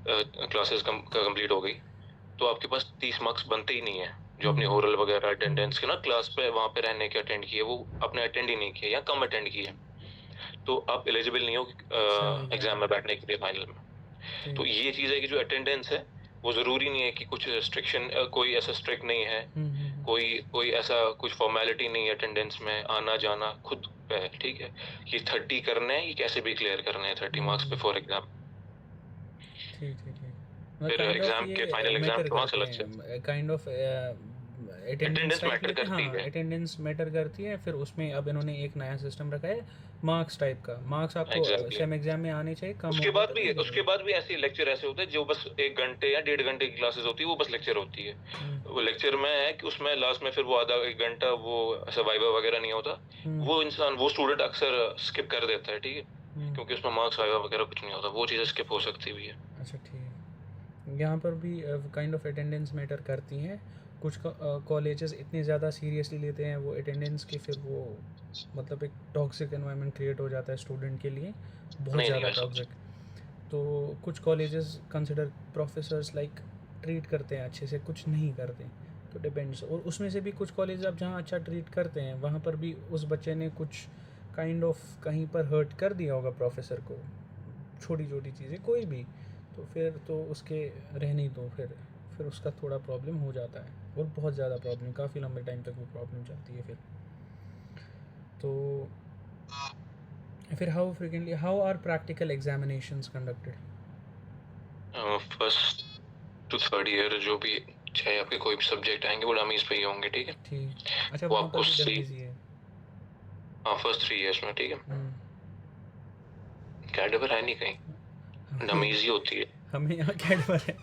क्लासेस कंप्लीट हो गई, तो आपके पास 30 मार्क्स बनते ही नहीं है, जो अपनी ओरल वगैरह अटेंडेंस के ना क्लास पे वहाँ पे रहने के अटेंड किए, वो आपने अटेंड ही नहीं किया या कम अटेंड किए, तो आप एलिजिबल नहीं हो एग्जाम में बैठने के लिए फाइनल में। तो ये चीज़ है कि जो अटेंडेंस है वो ज़रूरी नहीं है कि कुछ रिस्ट्रिक्शन, कोई ऐसा स्ट्रिक्ट नहीं है, कोई ऐसा कुछ फॉर्मेलिटी नहीं है, अटेंडेंस में आना जाना खुद पे है, ठीक है, ये 30 करने हैं, ये कैसे भी क्लियर करने हैं 30 मार्क्स बिफोर एग्जाम, ठीक। फिर एग्जाम के फाइनल एग्जाम के मार्क्स अलग से। काइंड ऑफ अटेंडेंस मैटर करती है, अटेंडेंस मैटर करती है, फिर उसमें अब इन्होंने एक नया सिस्टम रखा है मार्क्स टाइप का, मार्क्स आपको सेम एग्जाम में आने चाहिए, कम उसके बाद भी ऐसे लेक्चर ऐसे होते हैं जो बस 1 घंटे या 1.5 घंटे की क्लासेस होती है, वो बस लेक्चर होती है, वो लेक्चर में है कि उसमें लास्ट में फिर वो आधा 1 घंटा वो ऐसा वाइवा वगैरह नहीं होता, वो इंसान वो स्टूडेंट अक्सर स्किप कर देता है, ठीक है, क्योंकि उसमें मार्क्स वाइवा वगैरह कुछ नहीं होता, वो चीज़ें स्किप हो सकती भी है। अच्छा, ठीक। यहाँ पर भी काइंड ऑफ अटेंडेंस मैटर करती हैं। कुछ कॉलेजेस इतने ज़्यादा सीरियसली लेते हैं वो अटेंडेंस की, फिर वो मतलब एक टॉक्सिक एनवायरनमेंट क्रिएट हो जाता है स्टूडेंट के लिए, बहुत नहीं नहीं ज़्यादा ऐसा कुछ टॉक्सिक। तो कुछ colleges consider professors like treat करते हैं अच्छे से, कुछ नहीं करते, तो डिपेंड्स। और उसमें से भी कुछ कॉलेज आप जहाँ अच्छा ट्रीट करते हैं वहाँ पर भी उस बच्चे ने कुछ काइंड ऑफ कहीं पर हर्ट कर दिया होगा प्रोफेसर को, छोटी छोटी चीज़ें कोई भी, तो फिर तो उसके रहने ही दो, फिर उसका थोड़ा प्रॉब्लम हो जाता है, और बहुत ज़्यादा प्रॉब्लम, काफ़ी लंबे टाइम तक वो प्रॉब्लम चलती है फिर। तो फिर how are practical examinations conducted? First to third year जो भी चाहे आपके कोई भी सब्जेक्ट आएंगे वो डमीज पे ही होंगे, ठीक है। ठीक, अच्छा वो वहाँ आपको पर भी सी डमीज ही है? हाँ फर्स्ट 3 इयर्स में, ठीक है। कैडवर है नहीं कहीं, डमीज ही होती है। हमें यहाँ कैडवर है।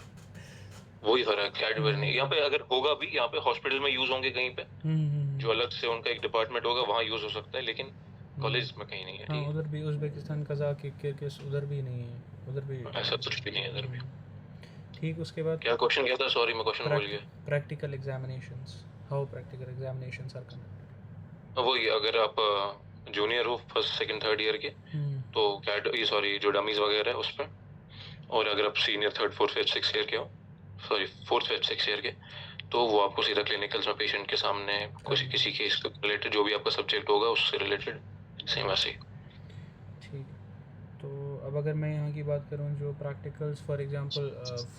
वही फर्क, कैडवर नहीं। यहाँ पे अगर होगा भी, यहाँ पे हॉस्पिटल में यूज होंगे कहीं पे, जो अलग से उनका एक डिपार्टमेंट होगा वहाँ यूज हो सकता है, लेकिन कॉलेज में कहीं नहीं है, हाँ ठीक उधर भी उज़्बेकिस्तान कज़ाक किर्गिज़ उधर भी नहीं है, उधर भी है। ऐसा कुछ भी नहीं है इधर भी। ठीक। उसके बाद क्या क्वेश्चन क्या था, सॉरी मैं क्वेश्चन भूल गया। Practical examinations, how practical examinations are conducted? वही अगर आप जूनियर हो फर्स्ट सेकंड थर्ड ईयर के, तो कैड ये सॉरी जो डमीज वगैरह है उस पर। और अगर आप senior third fourth fifth six year के हो, sorry fourth fifth six year के, तो वो आपको सीधा क्लिनिकल्स में पेशेंट के सामने कुछ किसी केस रिलेटेड जो भी आपका सब्जेक्ट होगा उससे रिलेटेड सेम वैसे ही। ठीक। तो अब अगर मैं यहाँ की बात करूँ जो practicals for example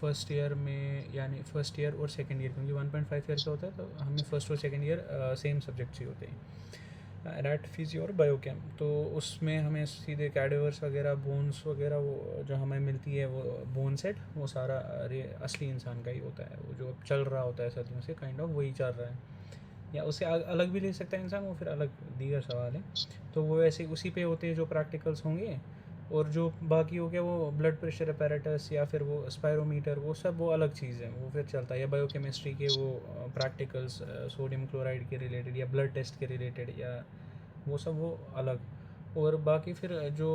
first year में, यानी फर्स्ट ईयर और सेकंड ईयर, क्योंकि 1.5 ईयर का होता है तो हमें फर्स्ट और सेकंड ईयर सेम सब्जेक्ट्स ही होते हैं, रैट फिजियो और बायोकेम। तो उसमें हमें सीधे कैडेवर्स वगैरह, बोन्स वगैरह, वो जो हमें मिलती है वो बोन सेट, वो सारा असली इंसान का ही होता है, वो जो चल रहा होता है सदियों से काइंड ऑफ वही चल रहा है, या उससे अलग भी ले सकता है इंसान, वो फिर अलग दीगर सवाल है। तो वो वैसे उसी पे होते हैं जो प्रैक्टिकल्स होंगे, और जो बाकी हो गया वो ब्लड प्रेशर अपैरेटस या फिर वो स्पायरोमीटर, वो सब वो अलग चीज़ है, वो फिर चलता है। या बायोकेमिस्ट्री के वो प्रैक्टिकल्स सोडियम क्लोराइड के रिलेटेड या ब्लड टेस्ट के रिलेटेड, या वो सब वो अलग। और बाकी फिर जो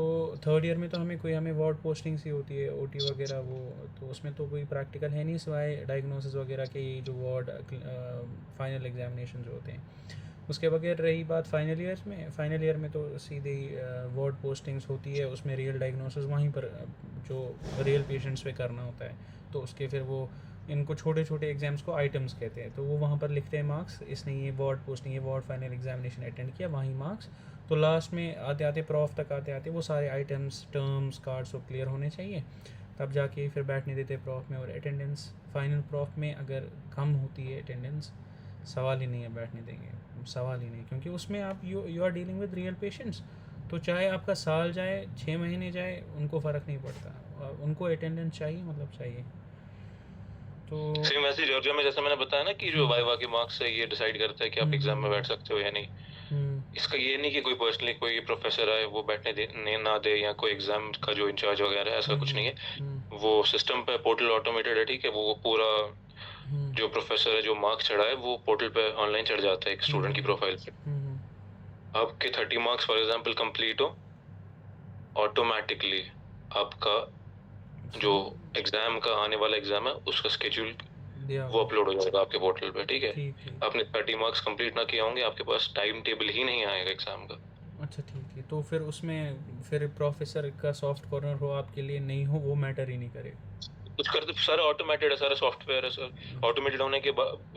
थर्ड ईयर में तो हमें वार्ड पोस्टिंग्स ही होती है, ओटी वगैरह, वो तो उसमें तो कोई प्रैक्टिकल है नहीं सिवाय डायग्नोसिस वगैरह के, जो वार्ड फाइनल एग्जामिनेशन जो होते हैं। उसके बगैर रही बात फाइनल ईयर में तो सीधे ही वार्ड पोस्टिंग्स होती है, उसमें रियल डायग्नोसिस वहीं पर जो रियल पेशेंट्स पे करना होता है, तो उसके फिर वो इनको छोटे छोटे एग्ज़ाम्स को आइटम्स कहते हैं, तो वो वहाँ पर लिखते हैं मार्क्स, इसने ये वार्ड पोस्टिंग, ये वार्ड फाइनल एग्जामिनेशन अटेंड किया, वहीं मार्क्स। तो लास्ट में आते आते प्रॉफ तक आते आते वो सारे आइटम्स, टर्म्स, कार्ड्स वो क्लियर होने चाहिए, तब जाके फिर बैठने देते प्रॉफ में। और अटेंडेंस फाइनल प्रॉफ में अगर कम होती है अटेंडेंस, सवाल ही नहीं है बैठने देंगे, सवाल ही नहीं, क्योंकि उसमें आप you are dealing with real patients. तो चाहे आपका साल जाए, 6 महीने जाए, उनको फ़र्क नहीं पड़ता, उनको अटेंडेंस चाहिए, मतलब चाहिए। तो सेम वैसे जॉर्जिया में जैसे मैंने बताया ना कि जो वाइवा के मार्क्स से ये डिसाइड करता है कि आप एग्जाम में बैठ सकते हो या नहीं। इसका ये नहीं कि कोई पर्सनली कोई प्रोफेसर आए वो बैठने दे ना दे, या कोई एग्जाम का जो इंचार्ज वगैरह है, ऐसा कुछ नहीं है। वो सिस्टम पे पोर्टल ऑटोमेटेड है, ठीक है। वो पूरा जो प्रोफेसर है जो मार्क्स चढ़ा है वो पोर्टल पे ऑनलाइन चढ़ जाता है एक स्टूडेंट की प्रोफाइल पे। आपके 30 मार्क्स फॉर एग्जांपल कंप्लीट हो, ऑटोमेटिकली आपका जो एग्जाम का आने वाला एग्जाम है उसका स्केड्यूल वो अपलोड हो जाएगा आपके पोर्टल पे, ठीक है। आपने 30 मार्क्स कंप्लीट ना किए होंगे, आपके पास टाइम टेबल ही नहीं आएगा एग्जाम का। अच्छा ठीक है, तो फिर उसमें फिर प्रोफेसर का सॉफ्ट कॉर्नर हो आपके लिए नहीं हो, वो मैटर ही नहीं करेगा, कुछ करते सारा ऑटोमेटेड है, सारा सॉफ्टवेयर है सर। ऑटोमेटेड होने के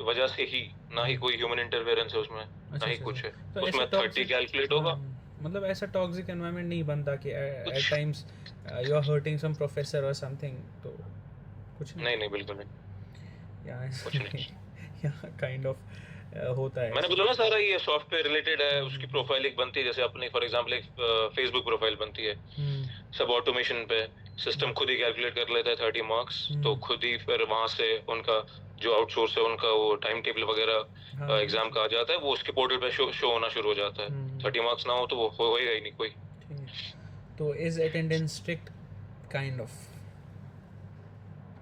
वजह से ही ना ही कोई ह्यूमन इंटरफेरेंस है उसमें, ना ही कुछ है। तो उसमें 30 कैलकुलेट होगा। मतलब ऐसा टॉक्सिक एनवायरनमेंट नहीं बनता कि at times you are hurting some professor और समथिंग, तो कुछ नहीं बिल्कुल नहीं, कुछ नहीं। यहाँ काइंड ऑफ होता है। मैंने बोला ना सारा ये सॉफ्टवेयर रिलेटेड है। उसकी प्रोफाइल एक बनती है, जैसे अपनी फॉर एग्जांपल एक फेसबुक प्रोफाइल बनती है, सब ऑटोमेशन पे सिस्टम खुद ही कैलकुलेट कर लेता है 30 मार्क्स। तो खुद ही फिर वहां से उनका जो आउटसोर्स है उनका वो टाइम टेबल वगैरह एग्जाम का आ जाता है, वो उसके पोर्टल पे शो होना शुरू हो जाता है। 30 मार्क्स ना हो तो वो होएगा ही नहीं कोई। तो is attendance strict? Kind of.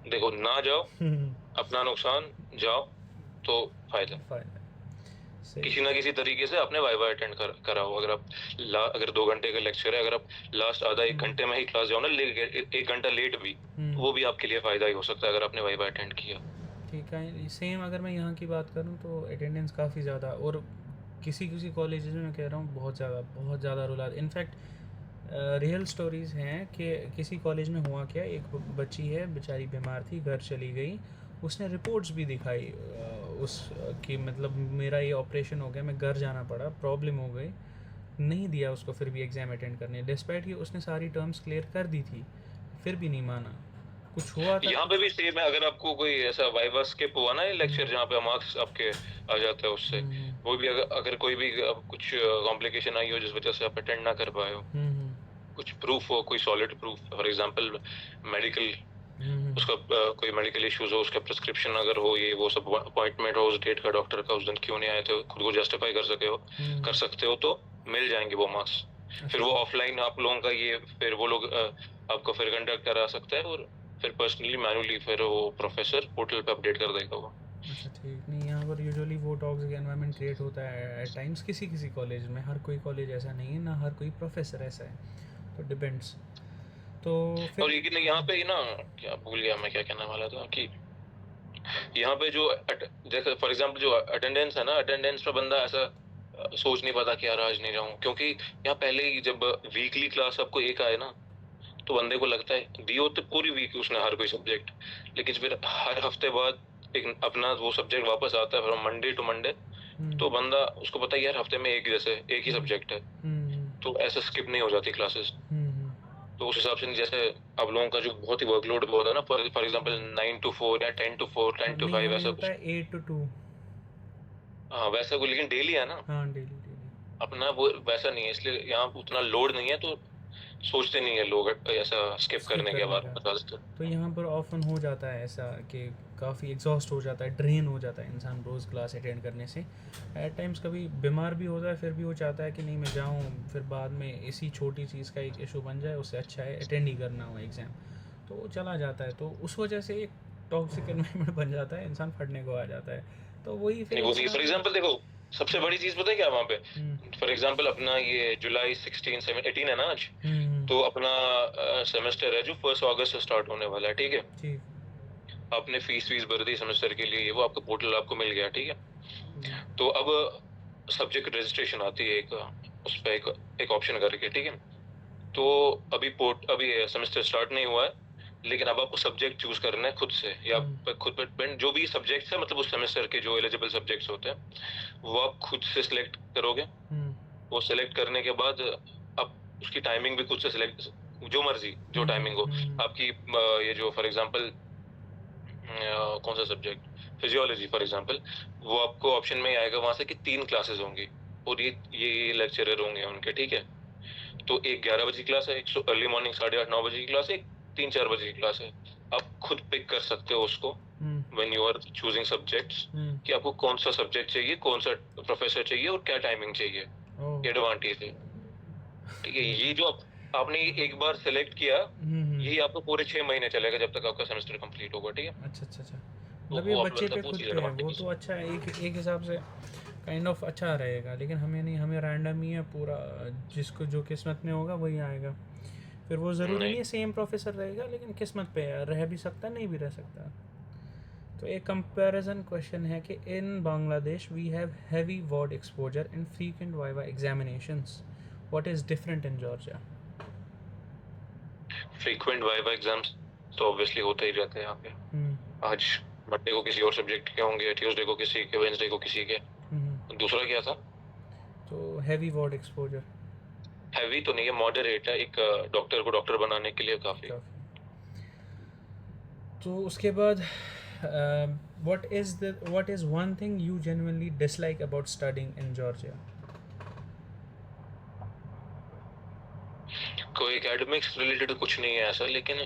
देखो ना जाओ अपना नुकसान, जाओ तो फायदा। सही। किसी ना किसी तरीके से आपने वाइवा अटेंड कराओ। अगर आप अगर 2 घंटे का लेक्चर है, अगर आप लास्ट आधा 1 घंटे में ही क्लास जाओ ना, 1 घंटा लेट भी, वो भी आपके लिए फ़ायदा ही हो सकता है अगर आपने वाइवा अटेंड किया। ठीक है, सेम अगर मैं यहाँ की बात करूँ तो अटेंडेंस काफ़ी ज़्यादा, और किसी किसी कॉलेजेस में मैं कह रहा हूँ बहुत ज़्यादा रोल आता है। इनफैक्ट रियल स्टोरीज़ हैं कि किसी कॉलेज में हुआ क्या, एक बच्ची है बेचारी बीमार थी, घर चली गई, उसने रिपोर्ट्स भी दिखाई उस कि मतलब मेरा ये ऑपरेशन हो गया, मैं घर जाना पड़ा, प्रॉब्लम हो गई, नहीं दिया उसको फिर भी एग्ज़ाम अटेंड करने, डिस्पाइट कि उसने सारी टर्म्स क्लियर कर दी थी, फिर भी नहीं माना। कुछ हुआ था यहाँ पे भी सेम है, अगर आपको कोई ऐसा वाइवा स्किप हुआ ना लेक्चर जहाँ पे मार्क्स आपके आ जाते हैं उससे, वो भी अगर कोई भी कुछ कॉम्प्लिकेशन आई हो जिस वजह से आप अटेंड ना कर पाए हो, कुछ प्रूफ हो, कोई solid proof, for example medical, उसका कोई मेडिकल इश्यूज हो, उसका प्रिस्क्रिप्शन अगर हो, ये वो सब अपॉइंटमेंट हो उस डेट का, डॉक्टर का उस दिन क्यों नहीं आए थे, खुद को जस्टिफाई कर सकते हो तो मिल जाएंगे वो मार्क्स। फिर वो ऑफलाइन आप लोगों का ये, फिर वो लोग आपको फिर कंडक्ट करा सकता है, और फिर पर्सनली मैनुअली फिर वो प्रोफेसर पोर्टल पे अपडेट कर देगा वो। अच्छा ठीक। नहीं, यहाँ पर यूजुअली वो टॉक्सिक एनवायरनमेंट क्रिएट होता है एट टाइम्स किसी किसी कॉलेज में, हर कोई कॉलेज ऐसा नहीं है, ना हर कोई प्रोफेसर ऐसा है, तो डिपेंड्स। तो फिर और लेकिन यहाँ पे ना, क्या भूल गया मैं क्या कहने वाला था, कि यहाँ पे जो जैसे फॉर एग्जांपल जो अटेंडेंस है ना, अटेंडेंस पे बंदा ऐसा सोच नहीं पाता कि यार आज नहीं जाऊँ, क्योंकि यहाँ पहले ही जब वीकली क्लास आपको एक आए ना, तो बंदे को लगता है दी होते पूरी वीक उसने हर कोई सब्जेक्ट, लेकिन फिर हर हफ्ते बाद एक अपना वो सब्जेक्ट वापस आता है फ्रॉम मंडे टू मंडे, तो बंदा उसको पता है यार हफ्ते में एक ही सब्जेक्ट है, तो ऐसे स्किप नहीं हो जाती क्लासेस। तो उस हिसाब से जैसे आप लोगों का जो बहुत ही वर्कलोड बहुत है ना, फॉर एग्जांपल 9 to 4 या 10 to 4 10 to 5 ऐसा होता कुछ, है 8 to 2। हाँ वैसा कुछ, लेकिन डेली है ना हाँ डेली अपना, वो वैसा नहीं है, इसलिए यहाँ उतना लोड नहीं है, तो सोचते नहीं है लोग ऐसा स्किप करने के बाद ज्यादातर। तो यहाँ पर ऑफन हो जाता है ऐसा कि काफ़ी एग्जॉस्ट हो जाता है, ड्रेन हो जाता है इंसान रोज़ क्लास अटेंड करने से। एट टाइम्स कभी बीमार भी होता है, फिर भी वो चाहता है कि नहीं मैं जाऊँ, फिर बाद में इसी छोटी चीज़ का एक इशू बन जाए, उससे अच्छा है अटेंड ही करना हो एग्ज़ाम, तो वो चला जाता है। तो उस वजह से एक टॉक्सिक एनवायरनमेंट बन जाता है, इंसान फटने को आ जाता है। तो वही फिर फॉर एग्जांपल देखो, सबसे बड़ी चीज पता है क्या वहाँ पे, फॉर एग्जांपल अपना ये जुलाई 16 18 है ना आज, तो अपना सेमेस्टर है जो 1 अगस्त से स्टार्ट होने वाला है, ठीक है। आपने फीस भर दी सेमेस्टर के लिए, वो आपका पोर्टल आपको मिल गया, ठीक है। तो अब सब्जेक्ट रजिस्ट्रेशन आती है एक, उस पर एक ऑप्शन करके, ठीक है। तो अभी सेमेस्टर स्टार्ट नहीं हुआ है, लेकिन अब आपको सब्जेक्ट चूज करना है खुद से, या खुद पे डिपेंड, जो भी सब्जेक्ट्स है मतलब उस सेमेस्टर के जो एलिजिबल सब्जेक्ट्स होते हैं वो आप खुद से सिलेक्ट करोगे। वो सिलेक्ट करने के बाद आप उसकी टाइमिंग भी खुद से सिलेक्ट, जो मर्जी जो टाइमिंग हो आपकी, ये जो फॉर एग्जांपल कौन सा सब्जेक्ट, फिजियोलॉजी फॉर एग्जांपल, वो आपको ऑप्शन में आएगा वहां से कि 3 क्लासेस होंगी, और ये लेक्चरर होंगे उनके, ठीक है। तो एक 11 बजे की क्लास है, एक अर्ली मॉर्निंग 8:30 9 बजे की क्लास है, एक 3-4 बजे की क्लास है। आप खुद पिक कर सकते हो उसको when you are choosing subjects, कि आपको कौन सा सब्जेक्ट चाहिए, कौन सा प्रोफेसर चाहिए, और क्या टाइमिंग चाहिए। एडवांटेज है, ठीक है। ये जो आपने एक बार सेलेक्ट किया, यही आपको पूरे 6 महीने चलेगा जब तक आपका सेमेस्टर कंप्लीट होगा, ठीक है। अच्छा। मतलब ये बच्चे पे खुद पे है, वो तो अच्छा है, एक हिसाब से काइंड ऑफ अच्छा रहेगा, लेकिन हमें नहीं, हमें रैंडम ही है पूरा, जिसको जो किस्मत में होगा वही आएगा। फिर वो ज़रूरी नहीं है सेम प्रोफेसर रहेगा, लेकिन किस्मत पे है, रह भी सकता नहीं भी रह सकता। तो एक कंपैरिजन क्वेश्चन है कि in Bangladesh we have heavy word exposure in frequent viva examinations, what is different in Georgia? Frequent viva exams तो ऑब्वियसली होते ही रहते हैं यहाँ पे। आज मंडे को किसी और सब्जेक्ट के होंगे, ट्यूसडे को किसी के, वेडनेसडे को किसी के। दूसरा क्या था? तो हैवी वर्ड एक्सपोजर। हैवी तो नहीं है, मॉडरेट है, एक डॉक्टर को डॉक्टर बनाने के लिए काफ़ी। तो उसके बाद what is one thing you genuinely dislike about studying in Georgia? कोई एकेडमिक्स रिलेटेड कुछ नहीं है ऐसा, लेकिन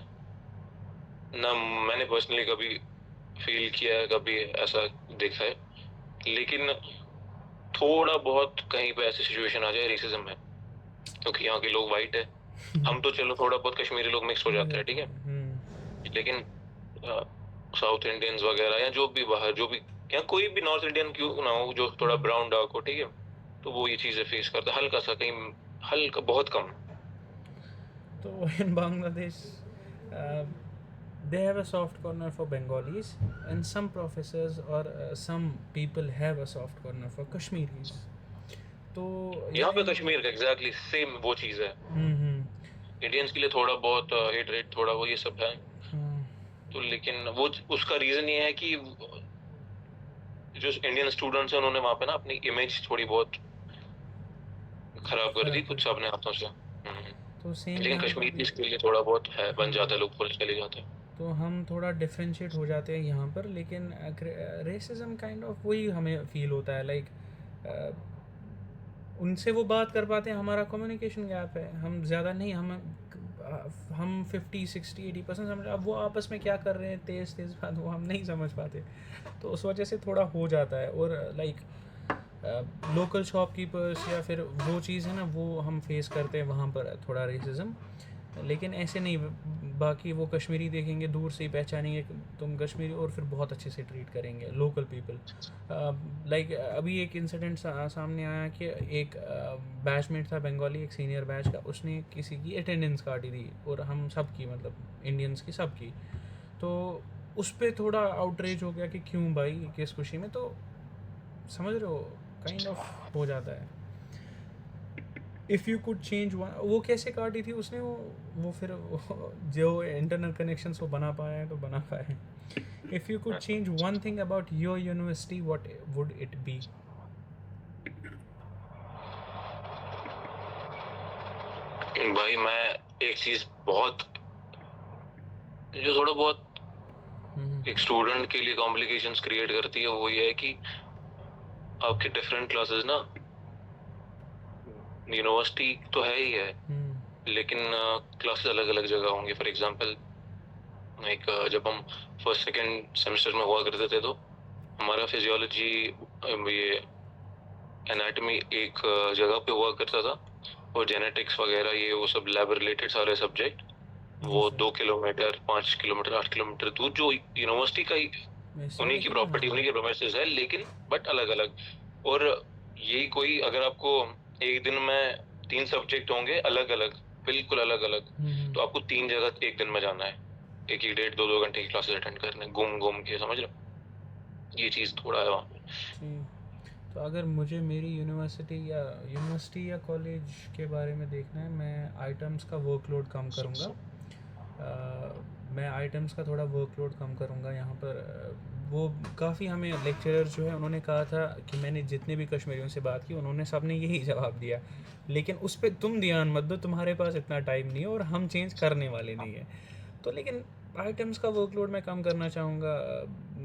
ना मैंने पर्सनली कभी फील किया है, कभी ऐसा देखा है, लेकिन थोड़ा बहुत कहीं पे ऐसी सिचुएशन आ जाए रेसिज्म है, क्योंकि यहाँ के लोग वाइट है, हम तो चलो थोड़ा बहुत कश्मीरी लोग मिक्स हो जाते हैं, ठीक है, लेकिन साउथ इंडियंस वगैरह या जो भी बाहर जो भी या कोई भी नॉर्थ इंडियन क्यों ना हो जो थोड़ा ब्राउन डार्क हो, ठीक है, तो वो ये चीज़ें फेस करता है हल्का सा, कहीं हल्का, बहुत कम। तो in Bangladesh, uh, they have a soft corner for Bengalis, and some professors or some people have a soft corner for Kashmiris. तो यहाँ पे यार कश्मीर का एग्जैक्टली सेम वो चीज़ है। इंडियंस के लिए थोड़ा बहुत हेट रेट थोड़ा वो ये सब है, तो लेकिन वो उसका रीजन ये है कि जो इंडियन स्टूडेंट्स हैं उन्होंने वहाँ पे ना अपनी इमेज थोड़ी बहुत खराब कर दी खुद से अपने हाथों से। तो सेम लेकिन कश्मीर इसके लिए थोड़ा बहुत है, बन जाता है, लोग पुलिस चले जाते हैं। तो हम थोड़ा डिफ्रेंशिएट हो जाते हैं यहाँ पर, लेकिन रेसिज्म काइंड ऑफ वही हमें फील होता है, लाइक उनसे वो बात कर पाते हैं, हमारा कम्युनिकेशन गैप है, हम ज़्यादा नहीं, हम 50 60 80% समझ, अब वो आपस में क्या कर रहे हैं तेज़ तेज़ बात वो हम नहीं समझ पाते, तो उस वजह से थोड़ा हो जाता है। और लाइक लोकल शॉपकीपर्स या फिर वो चीज़ है ना, वो हम फेस करते हैं वहाँ पर थोड़ा रेसिज्म, लेकिन ऐसे नहीं, बाकी वो कश्मीरी देखेंगे दूर से ही पहचानेंगे तुम कश्मीरी, और फिर बहुत अच्छे से ट्रीट करेंगे लोकल पीपल। लाइक अभी एक इंसिडेंट सामने आया कि एक बैचमेट था बंगाली, एक सीनियर बैच का, उसने किसी की अटेंडेंस काटी थी, और हम सब की, मतलब इंडियंस की सब की, तो उस पर थोड़ा आउटरीच हो गया कि क्यों भाई, किस खुशी में, तो समझ रहे हो, काइंड ऑफ हो जाता है। If you could change one, वो कैसे काटी थी उसने, वो फिर जो इंटरनल कनेक्शंस वो बना पाया है तो बना पाया है। If you could change one thing about your university, what would it be? भाई मैं एक चीज बहुत जो थोड़ा बहुत एक स्टूडेंट के लिए कॉम्प्लिकेशंस क्रिएट करती है, वो ये है कि आपके डिफरेंट क्लासेस ना, यूनिवर्सिटी तो है ही है, लेकिन क्लासेस अलग अलग जगह होंगे। फॉर एग्जांपल एक जब हम फर्स्ट सेकंड सेमेस्टर में हुआ करते थे, तो हमारा फिजियोलॉजी, ये एनाटॉमी एक जगह पे हुआ करता था, और जेनेटिक्स वगैरह ये वो सब लैब रिलेटेड सारे सब्जेक्ट वो 2 किलोमीटर 5 किलोमीटर 8 किलोमीटर दूर, जो यूनिवर्सिटी का ही उन्हीं की प्रॉपर्टी, उन्हीं के प्रोमिसेस है, लेकिन बट अलग अलग। और यही कोई अगर आपको एक दिन में 3 सब्जेक्ट होंगे अलग अलग, बिल्कुल अलग अलग, तो आपको 3 जगह एक दिन में जाना है, एक ही 1.5 2 घंटे की क्लासेस अटेंड करने, घूम घूम के, समझ लो, ये चीज़ थोड़ा है वहाँ पे। तो अगर मुझे मेरी यूनिवर्सिटी या कॉलेज के बारे में देखना है, मैं आइटम्स का वर्कलोड कम करूँगा। मैं आइटम्स का थोड़ा वर्कलोड कम करूँगा यहाँ पर। वो काफ़ी हमें लेक्चरर जो है उन्होंने कहा था कि, मैंने जितने भी कश्मीरियों से बात की उन्होंने सब ने यही जवाब दिया, लेकिन उस पर तुम ध्यान मत दो, तुम्हारे पास इतना टाइम नहीं है और हम चेंज करने वाले नहीं है। तो लेकिन आइटम्स का वर्कलोड मैं कम करना चाहूँगा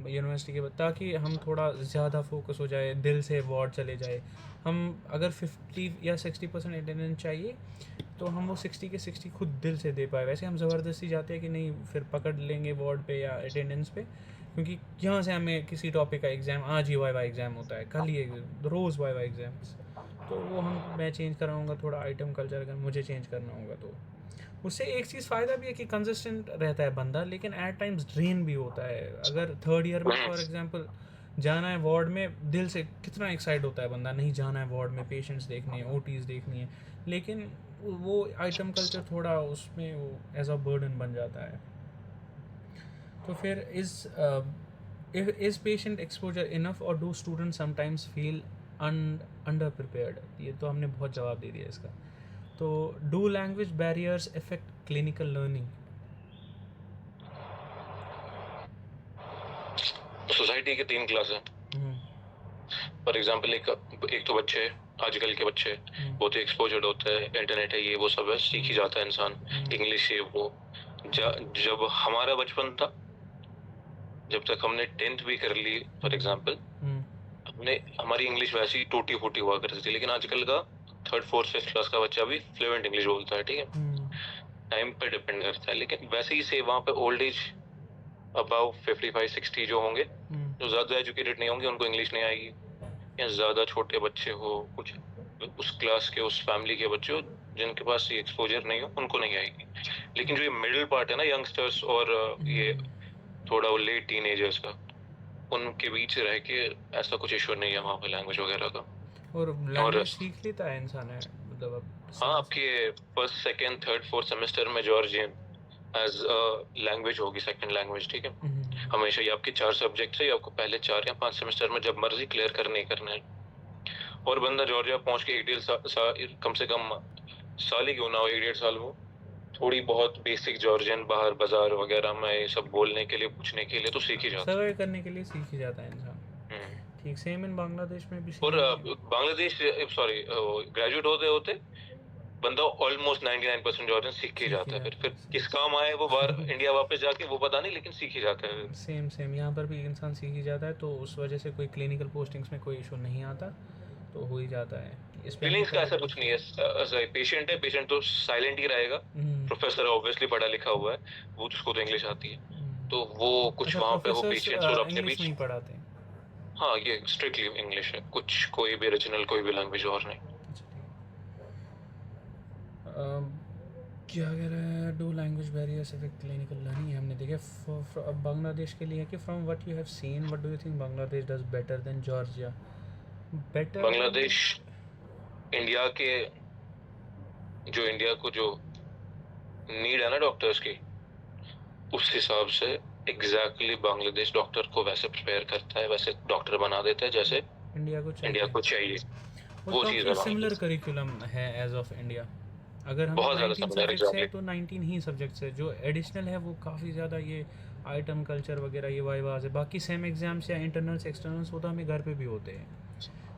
यूनिवर्सिटी के बाद, ताकि हम थोड़ा ज़्यादा फोकस हो जाए, दिल से वार्ड चले जाए। हम अगर 50 या 60% अटेंडेंस चाहिए, तो हम वो 60 के 60 खुद दिल से दे पाए। वैसे हम ज़बरदस्ती जाते हैं कि नहीं, फिर पकड़ लेंगे वार्ड पे या अटेंडेंस पे, क्योंकि यहाँ से हमें किसी टॉपिक का एग्ज़ाम, आज ही वाइवा एग्ज़ाम होता है, कल ही रोज़ वाइवा एग्ज़ाम्स, तो वो मैं चेंज कराऊँगा थोड़ा आइटम कल्चर, अगर मुझे चेंज करना होगा तो। उससे एक चीज़ फ़ायदा भी है कि कंसिस्टेंट रहता है बंदा, लेकिन एट टाइम्स ड्रेन भी होता है। अगर थर्ड ईयर में फॉर एग्जांपल जाना है वार्ड में, दिल से कितना एक्साइट होता है बंदा, नहीं जाना है वार्ड में, पेशेंट्स देखने हैं, ओटीज़ देखनी है, लेकिन वो आइटम कल्चर थोड़ा उसमें वो एज अ बर्डन बन जाता है। तो फिर इज़ पेशेंट एक्सपोजर इनफ, और do student sometimes feel under prepared? ये तो हमने बहुत जवाब दे दिया इसका। तो do language barriers affect clinical learning? Society के 3 क्लास हैं। फॉर एग्जांपल एक तो बच्चे, आजकल के बच्चे बहुत ही एक्सपोजर्ड होते हैं, इंटरनेट है, ये वो सब है, सीख ही जाता है इंसान, इंग्लिश ये वो। जब हमारा बचपन था, जब तक हमने 10th भी कर ली फॉर एग्जांपल, हमारी इंग्लिश वैसी टूटी फूटी हुआ करती थी, लेकिन आजकल का 3rd 4th 5th क्लास का बच्चा भी फ्लुएंट इंग्लिश बोलता है, ठीक है। टाइम पे डिपेंड करता है, लेकिन वैसे ही से वहाँ पे ओल्ड एज अबाउ 55 60 जो होंगे, जो ज़्यादा एजुकेटेड नहीं होंगे, उनको इंग्लिश नहीं आएगी, या ज़्यादा छोटे बच्चे हो, कुछ उस क्लास के, उस फैमिली के बच्चे हो जिनके पास ये एक्सपोजर नहीं हो, उनको नहीं आएगी। लेकिन जो ये मिडिल पार्ट है ना, यंगस्टर्स और ये थोड़ा वो लेट टीनेजर्स का, उनके बीच रह के ऐसा कुछ इशू नहीं है वहाँ पे लैंग्वेज वगैरह का। और और लैंग्वेज सीख लेता है इंसान है, मतलब अब हाँ, आपके first second third fourth semester में जॉर्जियन एज अ लैंग्वेज होगी, सेकंड लैंग्वेज, ठीक है। हमेशा ही आपके 4 सब्जेक्ट है, आपको पहले 4 या 5 सेमेस्टर में जब मर्जी क्लियर करने ही करना है। और बंदा जॉर्जिया पहुंच के 1.5 कम से कम साल ही क्यों ना हो, 1.5 साल वो थोड़ी बहुत बेसिक जॉर्जियन बाहर बाजार वगैरह में ये सब बोलने के लिए, पूछने के लिए तो सीख ही जाता सर्वाइव करने के लिए सीख ही जाता है इंसान। है। ठीक, सेम इन बांग्लादेश में भी और सेम। बांग्लादेश सॉरी ग्रेजुएट होते होते बंदा ऑलमोस्ट 99% जॉर्जियन सीख ही जाता है। फिर किस काम आए वो बाहर इंडिया वापस जाके वो पता नहीं, लेकिन सीख ही जाता है। सेम यहाँ पर भी इंसान सीख ही जाता है, तो उस वजह से कोई क्लिनिकल पोस्टिंग्स में कोई इशू नहीं आता, तो हो ही जाता है। इस पे फीलिंग्स का ऐसा कुछ नहीं है। पेशेंट है, पेशेंट तो साइलेंट ही रहेगा। प्रोफेसर ऑब्वियसली पढ़ा लिखा हुआ है, वो उसको तो इंग्लिश आती है, तो वो कुछ अच्छा, वहाँ पे वो प्रोफेसर्स पेशेंट्स और अपने इंग्लिश बीच। में ही पढ़ाते हैं? हाँ, ये स्ट्रिक्टली इंग्लिश है, कुछ कोई भी रीजनल कोई भी लैंग्वेज और नहीं। अच्छा, ठीक। क्या कह रहा है, do language barriers affect clinical learning? हमने देखा अब बांग्लादेश के लिए कि from what you have seen, what do you think Bangladesh does better than Georgia? Better Bangladesh India के जो इंडिया को जो नीड है ना डॉक्टर्स की, उस हिसाब से एग्जैक्टली बांग्लादेश डॉक्टर को वैसे प्रिपेयर करता है, वैसे डॉक्टर बना देता है जैसे इंडिया को चाहिए। वो चीज़ है सिमिलर करिकुलम है एज ऑफ इंडिया। अगर हमें बहुत ज़्यादा 19 similar सब्जेक्ट्स है exactly। तो 19 ही सब्जेक्ट्स है, जो एडिशनल है वो काफ़ी ज़्यादा ये आइटम कल्चर वगैरह ये वाइवाज है। बाकी सेम एग्जाम्स या इंटरनल्स एक्सटर्नल्स वो तो हमें घर पे भी होते हैं,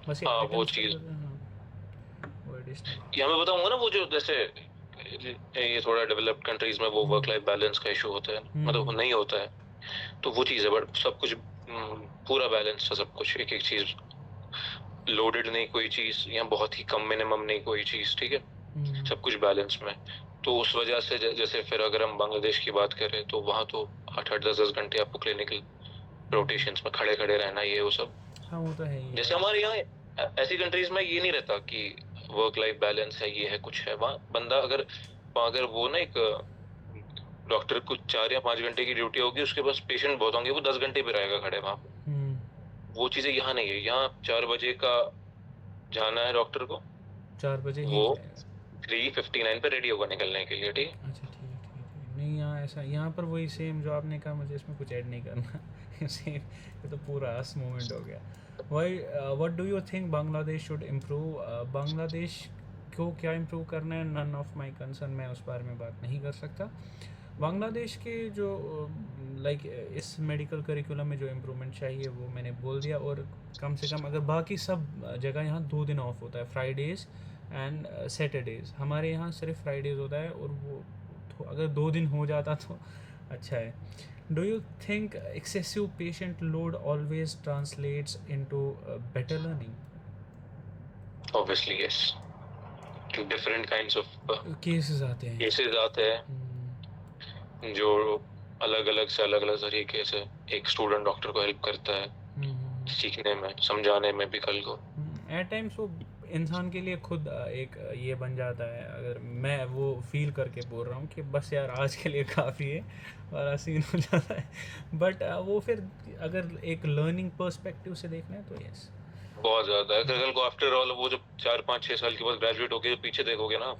बस ये हाँ, वो items चीज़ वगैरह, हाँ, वो एडिशनल। या मैं बताऊंगा ना, वो जो जैसे ये थोड़ा डेवलप्ड कंट्रीज में वो वर्क लाइफ बैलेंस का इशू होता है, मतलब नहीं होता है, तो वो चीज़ है। बट सब कुछ पूरा बैलेंस है, सब कुछ, एक एक चीज़ लोडेड नहीं कोई चीज़, या बहुत ही कम मिनिमम नहीं कोई चीज़, ठीक है, सब कुछ बैलेंस में। तो उस वजह से जैसे फिर अगर हम बांग्लादेश की बात करें तो वहाँ तो 8-8 10-10 घंटे आपको क्लिनिकल रोटेशंस में खड़े खड़े रहना, ये वो सब। हाँ, वो तो है ही। जैसे हमारे यहाँ ऐसी कंट्रीज में ये नहीं रहता कि वर्क लाइफ बैलेंस है, ये है कुछ है। वहाँ बंदा अगर वो ना एक डॉक्टर को 4 या 5 घंटे की ड्यूटी होगी, उसके पास पेशेंट बहुत होंगे, वो 10 घंटे पे रहेगा खड़े वहाँ पे। वो चीज़ें यहाँ नहीं है। यहाँ 4 बजे का जाना है डॉक्टर को, 4 बजे ही वो जाएगा। 3:59 पे रेडी होगा निकलने के लिए, ठीक। अच्छा, ठीक। नहीं, यहाँ ऐसा, यहाँ पर वही सेम जो आपने कहा, मुझे इसमें कुछ ऐड नहीं करना सेम, ये तो पूरा अस मोमेंट हो गया। Why what do you think Bangladesh should improve? Bangladesh को क्या इम्प्रूव करना है, नन ऑफ माई कंसर्न, मैं उस बारे में बात नहीं कर सकता। बांग्लादेश के जो लाइक इस मेडिकल करिकुलम में जो इम्प्रूवमेंट चाहिए वो मैंने बोल दिया। और कम से कम अगर बाकी सब जगह यहाँ 2 दिन ऑफ होता है, फ्राइडेज़ एंड सैटरडेज़, हमारे यहाँ सिर्फ फ्राइडेज़ होता है, और वो तो अगर 2 दिन हो जाता तो अच्छा है। Do you think excessive patient load always translates into better learning? Obviously yes, different kinds of cases आते हैं जो अलग अलग तरीके से एक स्टूडेंट डॉक्टर को हेल्प करता है सीखने में, समझाने में भी कल को। एट टाइम्स वो इंसान के लिए खुद एक ये बन जाता है, अगर मैं वो फील करके बोल रहा हूँ कि बस यार आज के लिए काफ़ी है, और सीन हो जाता है। बट वो फिर अगर एक लर्निंग पर्सपेक्टिव से देखना है तो यस, बहुत ज़्यादा है। कल को आफ्टर ऑल वो जब 4-5-6 साल के बाद ग्रेजुएट होके पीछे देखोगे ना,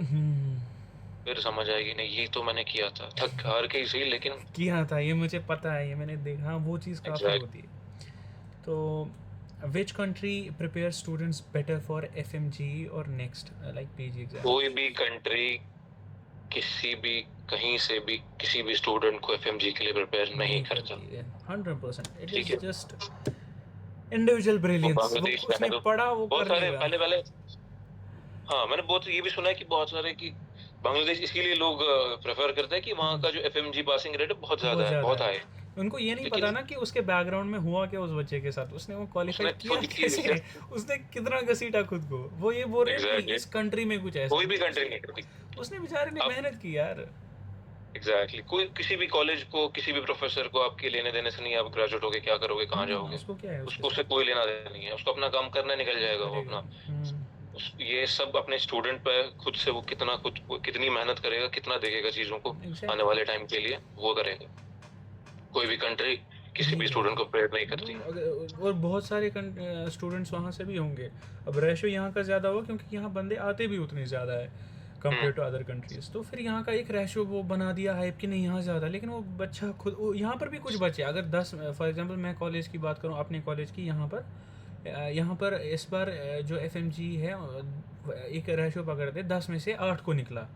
फिर समझ आएगी नहीं ये तो मैंने किया था, थक हार के ही सही, लेकिन किया था, ये मुझे पता है, ये मैंने देखा, वो चीज़ काफ़ी होती है। तो which country prepares students better for FMG or next like PG exam? कोई भी कंट्री किसी भी कहीं से भी किसी भी स्टूडेंट को FMG के लिए प्रिपेयर नहीं करता। 100%। It is just individual brilliance. वो उसने पढ़ा वो कर लेगा। पहले हाँ, मैंने बहुत ये भी सुना है कि बहुत सारे कि बांग्लादेश इसीलिए लोग प्रेफर करते हैं कि वहाँ का जो FMG पासिंग रेट है बहुत ज़्यादा है, बहुत हाई। उनको ये नहीं पता ना कि उसके बैकग्राउंड में हुआ क्या उस बच्चे के साथ, उसने वो क्वालिफाई किया कैसे, उसने कितना घसीटा खुद को। वो ये बोल रहे हैं कि इस कंट्री में कुछ ऐसा, कोई भी कंट्री नहीं करती, उसने बेचारे ने मेहनत की यार। एग्जैक्टली कोई किसी भी कॉलेज को, किसी भी प्रोफेसर को आपके लेने देने से नहीं। आप ग्रेजुएट होके क्या करोगे, कहाँ जाओगे, उसको क्या है, उसको उससे कोई लेना देना नहीं है। उसको अपना काम करना, निकल जाएगा वो अपना। ये सब अपने स्टूडेंट पे खुद से वो कितनी मेहनत करेगा, कितना देखेगा चीजों को आने वाले टाइम के लिए, वो करेगा। कोई भी कंट्री किसी भी स्टूडेंट को प्रेयर नहीं करती। और बहुत सारे स्टूडेंट्स वहाँ से भी होंगे। अब रेशो यहाँ का ज़्यादा हुआ क्योंकि यहाँ बंदे आते भी उतने ज़्यादा है कंपेयर टू अदर कंट्रीज़, तो फिर यहाँ का एक रेशो वो बना दिया हाइप कि नहीं यहाँ ज़्यादा, लेकिन वो बच्चा खुद यहाँ पर भी कुछ बच्चे अगर 10 फॉर एग्जांपल मैं कॉलेज की बात करूँ अपने कॉलेज की, यहाँ पर इस बार जो FMG है एक रेशो पकड़ते 10 में से 8 को निकला,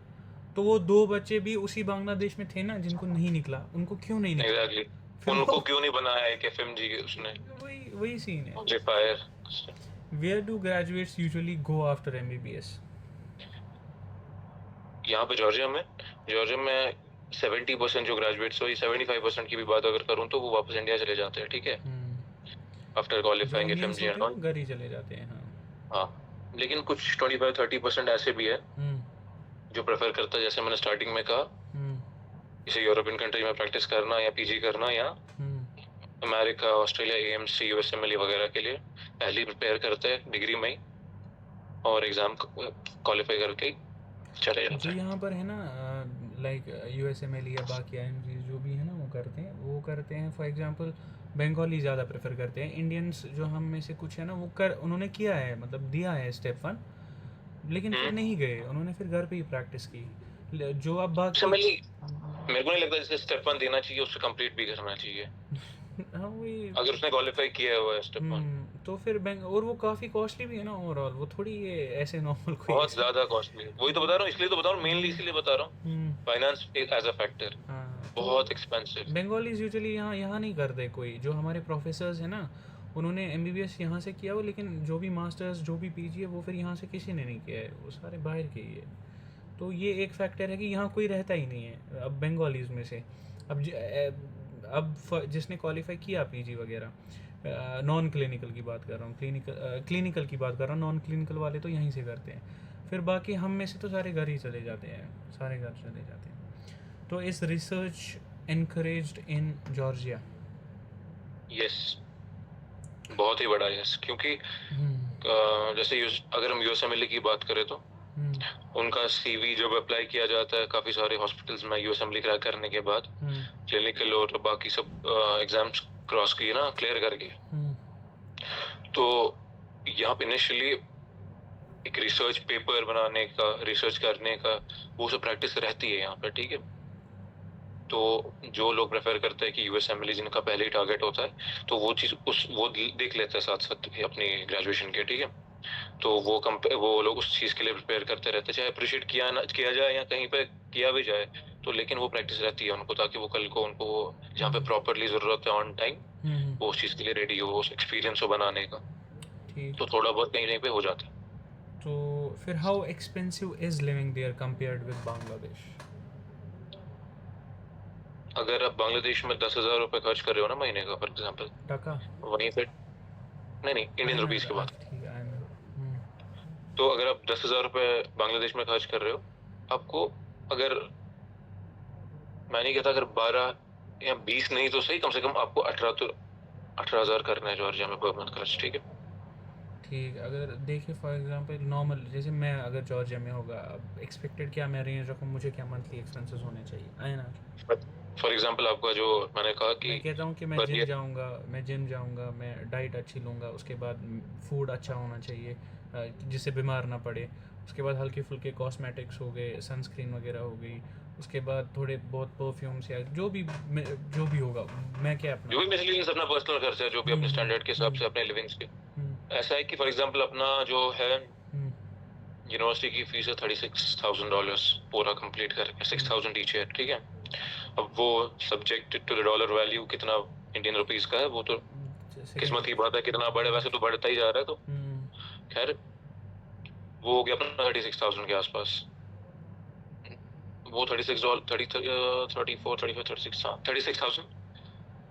तो वो 2 बच्चे भी उसी बांग्लादेश में थे ना जिनको नहीं निकला, उनको क्यों नहीं निकला? Exactly. उनको क्यों नहीं बनाया एक FMG उसने? वही सीन है। Amplifier. Where do graduates usually go after MBBS? यहाँ पे जॉर्जिया में 70% जो ग्रेजुएट्स हो, 75% की भी बात अगर करूँ तो वो वापस इंडिया चले जाते हैं, ठीक है, after qualifying FMG and all, घर ही चले जाते हैं। हाँ, लेकिन कुछ 25-30% ऐसे भी है जो प्रेफर करता है, जैसे मैंने स्टार्टिंग में कहा, इसे यूरोपियन कंट्री में प्रैक्टिस करना या PG करना, या अमेरिका, ऑस्ट्रेलिया, AMC, USMLE वगैरह के लिए पहले प्रिपेयर करते हैं डिग्री में ही और एग्जाम क्वालिफाई करके चले जाते हैं। जो यहाँ पर है ना लाइक USMLE या बाकी IMG जो भी है ना वो करते हैं फॉर एग्जांपल बंगाली ज़्यादा प्रेफर करते हैं। इंडियंस जो हम में से कुछ है ना उन्होंने किया है, मतलब दिया है स्टेप 1, लेकिन फिर नहीं गए, उन्होंने फिर घर पे ही प्रैक्टिस की। जो अब बाकी मेरे को नहीं लगता जैसे स्टेप 1 देना चाहिए, उससे कंप्लीट भी करना चाहिए। हाँ, वही अगर उसने क्वालिफाई किया हुआ है स्टेप 1 तो फिर और वो काफ़ी कॉस्टली भी है ना ओवरऑल, वो थोड़ी ये ऐसे नॉर्मल कोई बहुत ज़्यादा कॉस्टली। वही तो बता रहा हूँ, इसलिए तो बता रहा हूँ, मेनली इसलिए बता रहा हूँ, फाइनेंस एज अ फैक्टर बहुत एक्सपेंसिव। बंगालीज यूजुअली यहाँ नहीं करते कोई, जो हमारे प्रोफेसर्स हैं ना उन्होंने MBBS यहाँ से किया हो, लेकिन जो भी मास्टर्स जो भी PG है वो फिर यहाँ से किसी ने नहीं किया है, वो सारे बाहर के ही है। तो ये एक फैक्टर है कि यहाँ कोई रहता ही नहीं है अब बंगालीज में से। अब जिसने क्वालिफाई किया PG वगैरह, नॉन क्लिनिकल की बात कर रहा हूँ, क्लिनिकल की बात कर रहा हूँ, नॉन क्लिनिकल वाले तो यहीं से करते हैं, फिर बाकी हम में से तो सारे घर ही चले जाते हैं, सारे घर चले जाते हैं। तो इस research encouraged in Georgia? Yes, बहुत ही बड़ा यस, क्योंकि जैसे अगर हम USMLE की बात करें तो उनका CV जब अप्लाई किया जाता है काफ़ी सारे हॉस्पिटल्स में USMLE क्रैक करने के बाद, क्लिनिकल और बाकी सब एग्जाम्स क्रॉस किए ना, क्लियर करके, तो यहाँ पे इनिशियली एक रिसर्च पेपर बनाने का, रिसर्च करने का वो सब प्रैक्टिस रहती है यहाँ पे, ठीक है। तो जो लोग प्रेफर करते हैं कि USMLE जिनका पहले ही टारगेट होता है, तो वो चीज़ वो देख लेते हैं साथ साथ अपनी ग्रेजुएशन के, ठीक है। तो वो लोग उस चीज़ के लिए प्रिपेयर करते रहते हैं, चाहे अप्रिशिएट किया जाए या कहीं पे किया भी जाए, तो लेकिन वो प्रैक्टिस रहती है उनको, ताकि वो कल को उनको जहाँ पे प्रॉपरली ज़रूरत है ऑन टाइम वो उस चीज़ के लिए रेडी हो, उस एक्सपीरियंस हो बनाने का, तो थोड़ा बहुत कहीं पे हो जाता है। तो फिर how expensive is living there compared with Bangladesh? अगर आप बांग्लादेश में 10,000 रुपये खर्च कर रहे हो ना महीने का, फॉर एग्जांपल, टका वहीं पे नहीं इंडियन रुपीस की बात, तो अगर आप 10,000 रुपये बांग्लादेश में खर्च कर रहे हो, आपको अगर मैं नहीं कहता अगर 12 या 20 नहीं तो सही, कम से कम आपको 18,000 करना है जॉर्जिया में पर मंथ खर्च, ठीक है। ठीक, अगर देखिए फॉर एग्जांपल नॉर्मल जैसे मैं अगर जॉर्जिया में होगा, अब एक्सपेक्टेड क्या मैं रेंज रखूँ, मुझे क्या मंथली एक्सपेंसेस होने चाहिए, है ना? फॉर एग्जांपल आपका जो मैंने कहा कि मैं कहता हूँ कि मैं जिम जाऊँगा, मैं डाइट अच्छी लूँगा, उसके बाद फूड अच्छा होना चाहिए जिससे बीमार ना पड़े, उसके बाद हल्के फुल्के कॉस्मेटिक्स हो गए, सनस्क्रीन वगैरह हो गई, उसके बाद थोड़े बहुत परफ्यूम्स या जो भी होगा, मैं क्या अपना जो भी मिसलेनियस अपना पर्सनल खर्चा है, जो भी अपने स्टैंडर्ड के हिसाब से अपने लिविंग्स के, ऐसा है कि फॉर एग्जांपल अपना जो है यूनिवर्सिटी की फीस है $36,000 पूरा कंप्लीट करके, 6,000 ईच ईयर, ठीक है। अब वो subject to the dollar value कितना इंडियन रुपीस का है, वो तो किस्मत की बात है, कितना बढ़े, वैसे तो बढ़ता ही जा रहा है, तो खैर वो हो गया अपना 36,000 के आसपास, वो 36,000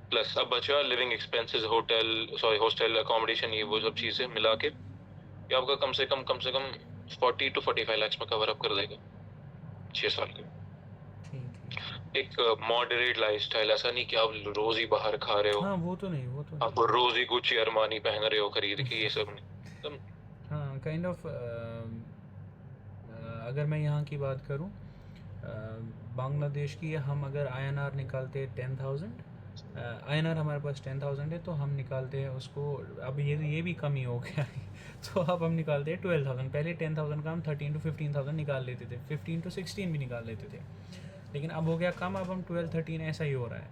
प्लस अब बचा लिविंग एक्सपेंसेस, हॉस्टल अकोमोडेशन, ये वो सब चीज़ें मिला के ये आपका कम से कम 40 to 45 लाख में कवर अप कर देगा 6 साल के। एक मॉडरेट लाइफस्टाइल, ऐसा नहीं कि आप रोज ही बाहर खा रहे हो, हाँ वो तो नहीं आप रोज ही गुच्ची अरमानी पहन रहे हो खरीद के, ये सब नहीं। हाँ काइंड ऑफ अगर मैं यहाँ की बात करूँ, बांग्लादेश की हम अगर INR निकालते 10,000, INR हमारे पास 10,000 है, तो हम निकालते हैं उसको, अब ये भी कम ही हो गया है तो अब हम निकालते हैं 12,000। पहले 10,000 का हम 13 to 15,000 निकाल लेते थे, 15 to 16 भी निकाल लेते थे, लेकिन अब हो गया कम, अब हम 12-13 ऐसा ही हो रहा है।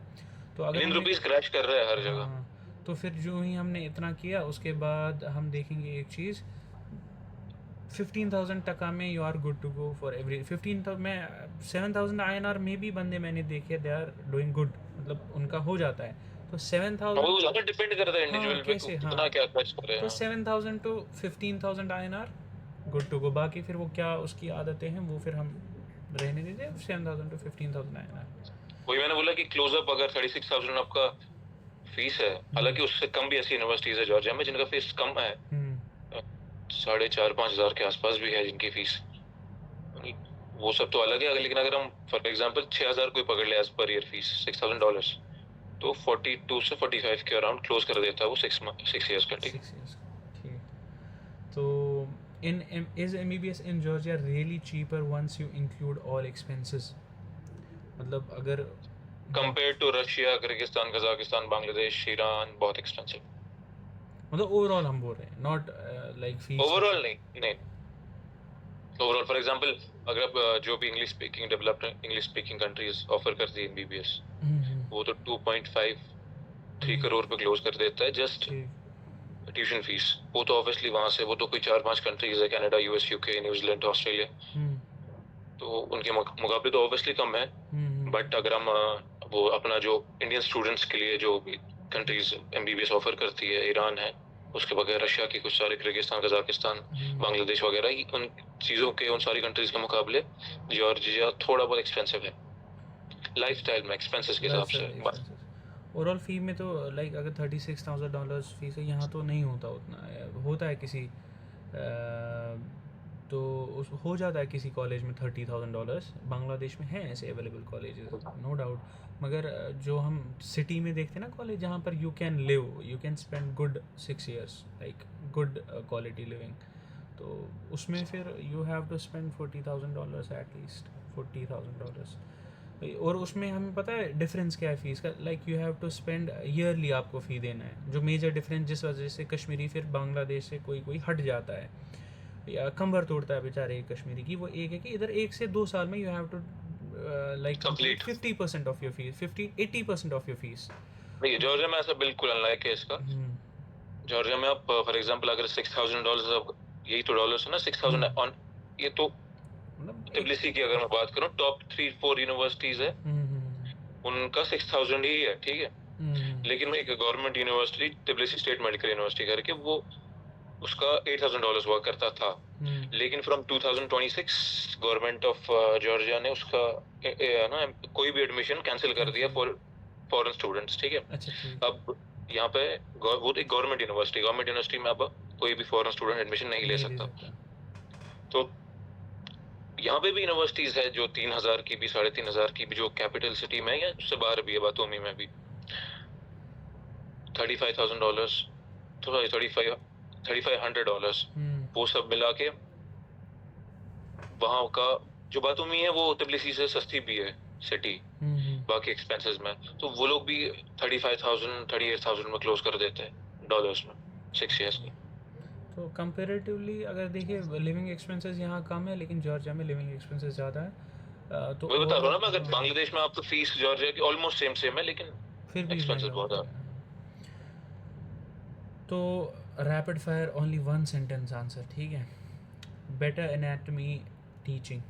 तो अगर इंडियन रुपीस क्रैश कर रहा है हर जगह। हाँ, तो फिर जो ही हमने इतना किया, उसके बाद हम देखेंगे एक चीज़, 15,000 टका में you are good to go for every 15,000 में 7,000 INR में भी बंदे मैंने देखे, दे आर डूइंग गुड, मतलब उनका हो जाता है। तो 7,000, वो ज़्यादा डिपेंड करता है हाँ इंडिविजुअल पे कैसे, कितना हाँ, क्या खर्च कर रहे तो हैं। 7,000 to 15,000 INR good to go. बाकी फिर वो क्या उसकी आदतें हैं वो फिर हम रहने देते हैं, 7,000 to 15,000 INR। वही मैंने बोला कि क्लोजअप अगर 36,000 आपका फीस है, हालांकि उससे कम भी ऐसी यूनिवर्सिटीज है जॉर्जिया में जिनका फीस कम है, 4,500-5,000 हज़ार के आसपास भी है जिनकी फीस, वो सब तो अलग है। लेकिन अगर हम फॉर एग्जांपल 6,000 कोई पकड़ ले एज पर ईयर फीस, $6,000, तो 42 से 45 के अराउंड क्लोज कर देता है वो 6 इयर्स का। ठीक, तो is MBBS in Georgia really cheaper once you include all expenses? मतलब अगर compare to Russia, Kyrgyzstan, Kazakhstan, Bangladesh, Iran, बहुत एक्सपेंसिव। मतलब ओवरऑल हम बोल रहे हैं, नॉट लाइक फीस। ओवरऑल नहीं, ओवरऑल फॉर एग्जांपल अगर आप जो भी English speaking developed English speaking countries offer करती है MBBS, वो तो 2.53 करोड़ पे क्लोज कर देता है जस्ट ट्यूशन फीस। वो तो ऑब्वियसली वहाँ से, वो तो कोई 4-5 कंट्रीज है, Canada, US, UK, New Zealand, Australia, तो उनके मुकाबले तो ऑब्वियसली कम है। बट अगर हम वो अपना जो इंडियन स्टूडेंट्स के लिए जो भी कंट्रीज MBBS ऑफर करती है, ईरान है, उसके बगैर रशिया की कुछ सारे, किर्गिस्तान, कजाकिस्तान, बांग्लादेश वगैरह, उन चीज़ों के, उन सारी कंट्रीज के मुकाबले जॉर्जिया थोड़ा बहुत एक्सपेंसिव है लाइफस्टाइल में, एक्सपेंसेस के हिसाब से। बस ओवरऑल फ़ी में तो लाइक अगर $36,000 फीस है, यहाँ तो नहीं होता उतना, होता है किसी तो हो जाता है किसी कॉलेज में $30,000। बांग्लादेश में हैं ऐसे अवेलेबल कॉलेजेस, नो डाउट, मगर जो हम सिटी में देखते हैं ना कॉलेज, जहाँ पर you can live, you can spend good 6 years, like good quality living, तो उसमें फिर you have to spend $40,000 at least, $40,000। और उसमें हमें पता है डिफरेंस क्या है फ़ीस का, like you have to spend yearly, आपको फ़ी देना है। जो मेजर डिफरेंस जिस वजह से कश्मीरी फिर बांग्लादेश से कोई हट जाता है या कंबर तोड़ता है बेचारे एक कश्मीरी की, वो एक है कि इधर 1 से 2 साल में you have to like complete 50% of your fees, 50-80% of your fees. नहीं, जॉर्जिया में ऐसा बिल्कुल अनलाइक है इसका। जॉर्जिया में आप फॉर एग्जांपल अगर $6,000, यही तो डॉलर्स है ना, 6,000 ऑन, ये तो TBC की अगर मैं बात करूं, टॉप 3-4 यूनिवर्सिटीज है, उनका 6,000 ही है, ठीक है। लेकिन एक government university, TBC state medical university करके, वो उसका $8,000 हुआ करता था। लेकिन फ्रॉम 2026 गवर्नमेंट ऑफ जॉर्जिया ने उसका ना कोई भी एडमिशन कैंसिल कर दिया फॉर फॉरेन स्टूडेंट्स, ठीक है। अब यहाँ पे वो एक गवर्नमेंट यूनिवर्सिटी में अब कोई भी फॉरेन स्टूडेंट एडमिशन नहीं ले सकता। तो यहाँ पे भी यूनिवर्सिटीज है जो 3,000 की भी, 3,500 की भी, जो कैपिटल सिटी में या उससे बाहर भी है, बातोमी में भी $35,000, तो $3,500, वो सब मिला के वहाँ का जो बातोमी है वो TBC से सस्ती भी है सिटी, बाकी एक्सपेंसेस में, तो वो लोग भी 35,000 38,000 में क्लोज कर देते हैं डॉलर्स में 6 years की। तो कंपैरेटिवली अगर देखिए लिविंग एक्सपेंसेस यहाँ कम है, लेकिन जॉर्जिया में लिविंग एक्सपेंसेस ज़्यादा है। तो वही बता रहा हूँ ना मैं, अगर बांग्लादेश में आपको फीस जॉर्जिया की ऑलमोस्ट सेम है, लेकिन फिर भी एक्सपेंसेस बहुत है। तो rapid fire only 1 sentence answer, ठीक है। बेटर एनाटॉमी टीचिंग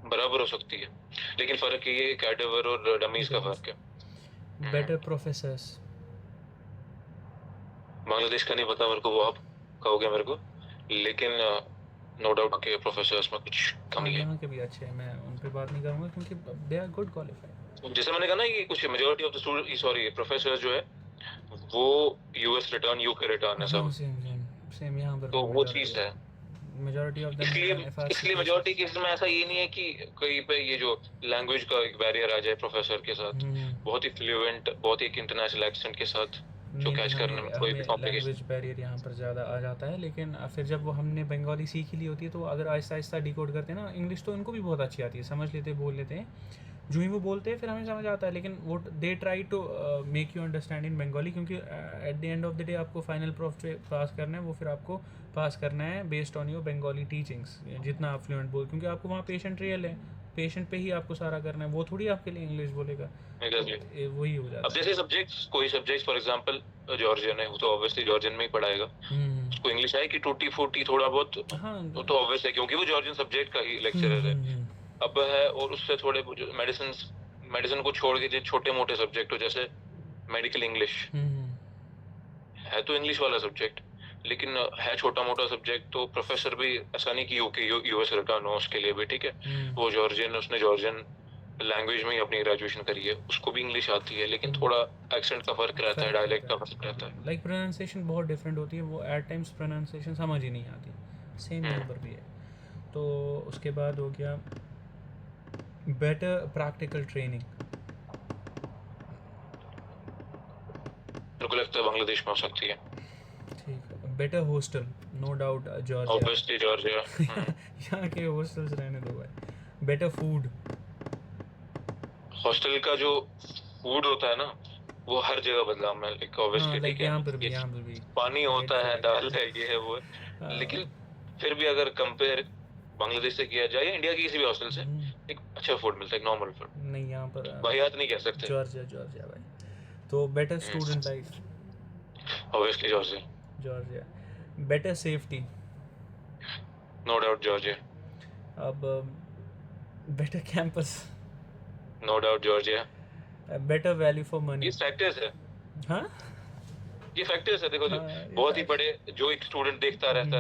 बराबर हो सकती है, लेकिन फर्क ये है कैडेवर और डमीज का फर्क है। बेटर प्रोफेसर्स बांग्लादेश का नहीं पता मेरे को, वो आप कहोगे मेरे को, लेकिन नो डाउट के प्रोफेसर्स में कुछ कमी है। यहाँ के भी अच्छे हैं, मैं उन पे बात नहीं करूँगा क्योंकि दे आर गुड क्वालिफाइड। जैसे मैंने कहा ना कि कुछ majority of the student, sorry, professors जो है वो US रिटर्न, UK रिटर्न है सब, सेम यहाँ पर, तो वो चीज़ है मेजॉरिटी ऑफ इसलिए मेजॉरिटी केस में ऐसा ये नहीं है कि कहीं पे ये जो लैंग्वेज का एक बैरियर आ जाए प्रोफेसर के साथ, बहुत ही फ्लुएंट, बहुत ही इंटरनेशनल एक्सेंट के साथ जो कैच करने में कोई भी कॉम्प्लिकेशन, लैंग्वेज बैरियर यहाँ पर ज़्यादा आ जाता है। लेकिन फिर जब वो हमने बंगाली सीख ली होती है, तो अगर आहिस्ता आहिस्ता डिकोड करते हैं ना, इंग्लिश तो उनको भी बहुत अच्छी आती है, समझ लेते, बोल लेते हैं, जो ही वो बोलते हैं फिर हमें समझ आता है, लेकिन वो they try to make you understand in Bengali, क्योंकि at the end of the day आपको फाइनल प्रोजेक्ट पास करना है, वो फिर आपको पास करना है based on your Bengali teachings, जितना आप फ्लुएंट बोल, क्योंकि आपको वहाँ पेशेंट रियल है, पेशेंट पे ही आपको सारा करना है, वो थोड़ी आपके लिए इंग्लिश बोलेगा, एग्जैक्टली। वही हो जाता अब जैसे सब्जेक्ट्स, कोई सब्जेक्ट्स फॉर एग्जांपल जॉर्जियन है, वो तो ऑब्वियसली जॉर्जियन में ही पढ़ाएगा, है। उसको इंग्लिश आए कि टूटी फूटी थोड़ा बहुत, हाँ वो तो ऑब्वियस है क्योंकि वो जॉर्जियन सब्जेक्ट का ही लेक्चरर है। अब है, और उससे थोड़े मेडिसिन मेडिसिन को छोड़ के जो छोटे मोटे सब्जेक्ट हो, जैसे मेडिकल इंग्लिश है तो इंग्लिश वाला सब्जेक्ट, लेकिन है छोटा मोटा सब्जेक्ट, तो प्रोफेसर भी ऐसा नहीं कि यूके यूएस रिटर्न हो उसके लिए भी, ठीक है, वो जॉर्जियन, उसने जॉर्जियन लैंग्वेज में ही अपनी ग्रेजुएशन करी है, उसको भी इंग्लिश आती है, लेकिन थोड़ा एक्सेंट का फर्क रहता है, डायलेक्ट का फर्क रहता है, लाइक प्रोनाउंसिएशन बहुत डिफरेंट होती है, वो एट टाइम्स प्रोनाउंसिएशन समझ ही नहीं आती, सेम यहाँ पर भी है। तो उसके बाद हो गया बेटर प्रैक्टिकल ट्रेनिंग, मेरे को लगता है बांग्लादेश में हो सकती है। ठीक है, better hostel, no doubt Georgia, obviously Georgia. यहाँ के हॉस्टल्स रहने दो भाई। बेटर फूड, हॉस्टल का जो फूड होता है ना, वो हर जगह बदलाव में, लाइक ऑब्वियसली, ठीक है, यहाँ पर भी पानी होता है, दाल है, ये है, वो है, लेकिन फिर भी अगर कंपेयर बांग्लादेश से किया जाए या इंडिया की किसी भी हॉस्टल से, एक अच्छा फूड मिलता है, एक नॉर्मल फूड नहीं, यहाँ पर वाहियात नहीं कह सकते। जॉर्जिया भाई। तो better student life, obviously Georgia. Better safety, no doubt Georgia. अब better campus, no doubt Georgia. Better value for money, ये फैक्टर्स है, हाँ ये फैक्टर्स है, देखो बहुत ही बड़े, जो एक स्टूडेंट देखता रहता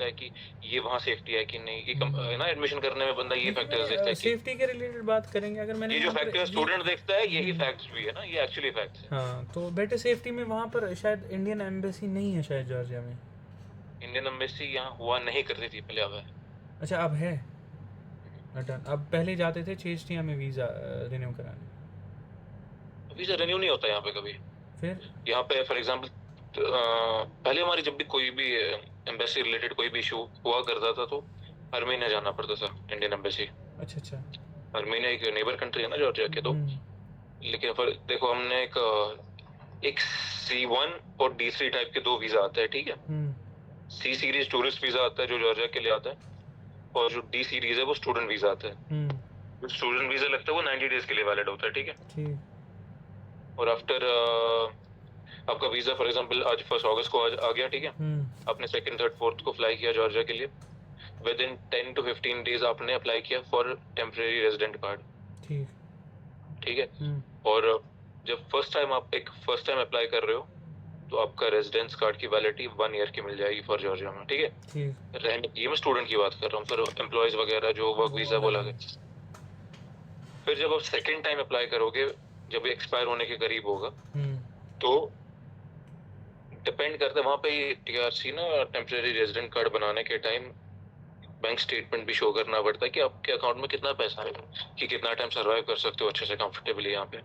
है कि ये वहाँ सेफ्टी है कि नहीं, ये ना एडमिशन करने में बंदा ये फैक्टर्स देखता है, सेफ्टी के रिलेटेड बात करेंगे अगर मैंने, ये जो फैक्टर स्टूडेंट देखता है यही फैक्ट्स भी है ना, ये एक्चुअली फैक्ट्स है। हाँ, तो बेटर सेफ्टी में वहाँ पर शायद इंडियन एम्बेसी नहीं है शायद जॉर्जिया में, इंडियन एम्बेसी यहाँ हुआ नहीं करती थी पहले, अब है। अच्छा अब है, अब पहले जाते थे 6 हमें वीज़ा रिन्यू कराने, वीजा रिन्यू नहीं होता यहाँ पे कभी। फिर यहाँ पे फॉर एग्जांपल पहले हमारी जब भी कोई भी एम्बेसी रिलेटेड कोई भी इशू हुआ करता था, तो हर महीने जाना पड़ता था इंडियन एम्बेसी। अच्छा, हर महीने, एक नेबर कंट्री है ना जॉर्जिया के, तो लेकिन फिर देखो हमने एक C1 और D3 टाइप के 2 वीजा आते हैं, ठीक है। C सीरीज टूरिस्ट वीजा आता है जो जॉर्जिया के लिए आता है, और जो D सीरीज है वो स्टूडेंट वीजा आता है। जो स्टूडेंट वीजा लगता है वो 90 डेज के लिए वैलिड होता है, ठीक है। और आफ्टर आपका वीजा फॉर एग्जांपल आज 1 अगस्त को आ गया, ठीक है, आपने 2nd, 3rd, 4th को फ्लाई किया जॉर्जिया के लिए, विद इन 10 to 15 डेज आपने अप्लाई किया फॉर टेम्परेरी रेजिडेंट कार्ड, ठीक है। और जब फर्स्ट टाइम अप्लाई कर रहे हो, तो आपका रेजिडेंस कार्ड की वैलिडिटी 1 ईयर की मिल जाएगी फॉर जॉर्जिया में, ठीक है। ये मैं स्टूडेंट की बात कर रहा हूँ, फिर एम्प्लॉयज वगैरह जो वर्क वीजा बोला गया, फिर जब आप सेकेंड टाइम अप्लाई करोगे, जब एक्सपायर होने के करीब होगा, तो डिपेंड करता है वहाँ पे TRC ना, टेम्परेरी रेजिडेंट कार्ड बनाने के टाइम बैंक स्टेटमेंट भी शो करना पड़ता है कि आपके अकाउंट में कितना पैसा है, कि कितना टाइम सर्वाइव कर सकते हो अच्छे से कंफर्टेबली यहाँ पे।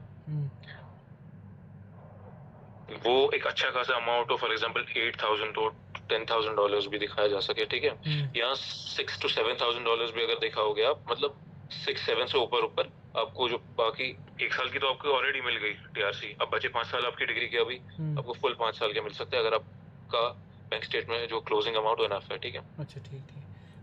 वो एक अच्छा खासा अमाउंट हो, फॉर एग्जांपल 8,000 to $10,000 भी दिखाया जा सके, ठीक है। यहाँ $6,000 to $7,000 भी अगर दिखाओगे आप, मतलब 6-7 से ऊपर आपको जो बाकी 1 साल की तो आपको ऑलरेडी मिल गई TRC, अब बचे 5 साल आपकी डिग्री के, अभी आपको फुल 5 साल के मिल सकते हैं अगर आपका बैंक स्टेटमेंट में जो क्लोजिंग अमाउंट इनफ है, ठीक है। अच्छा, ठीक,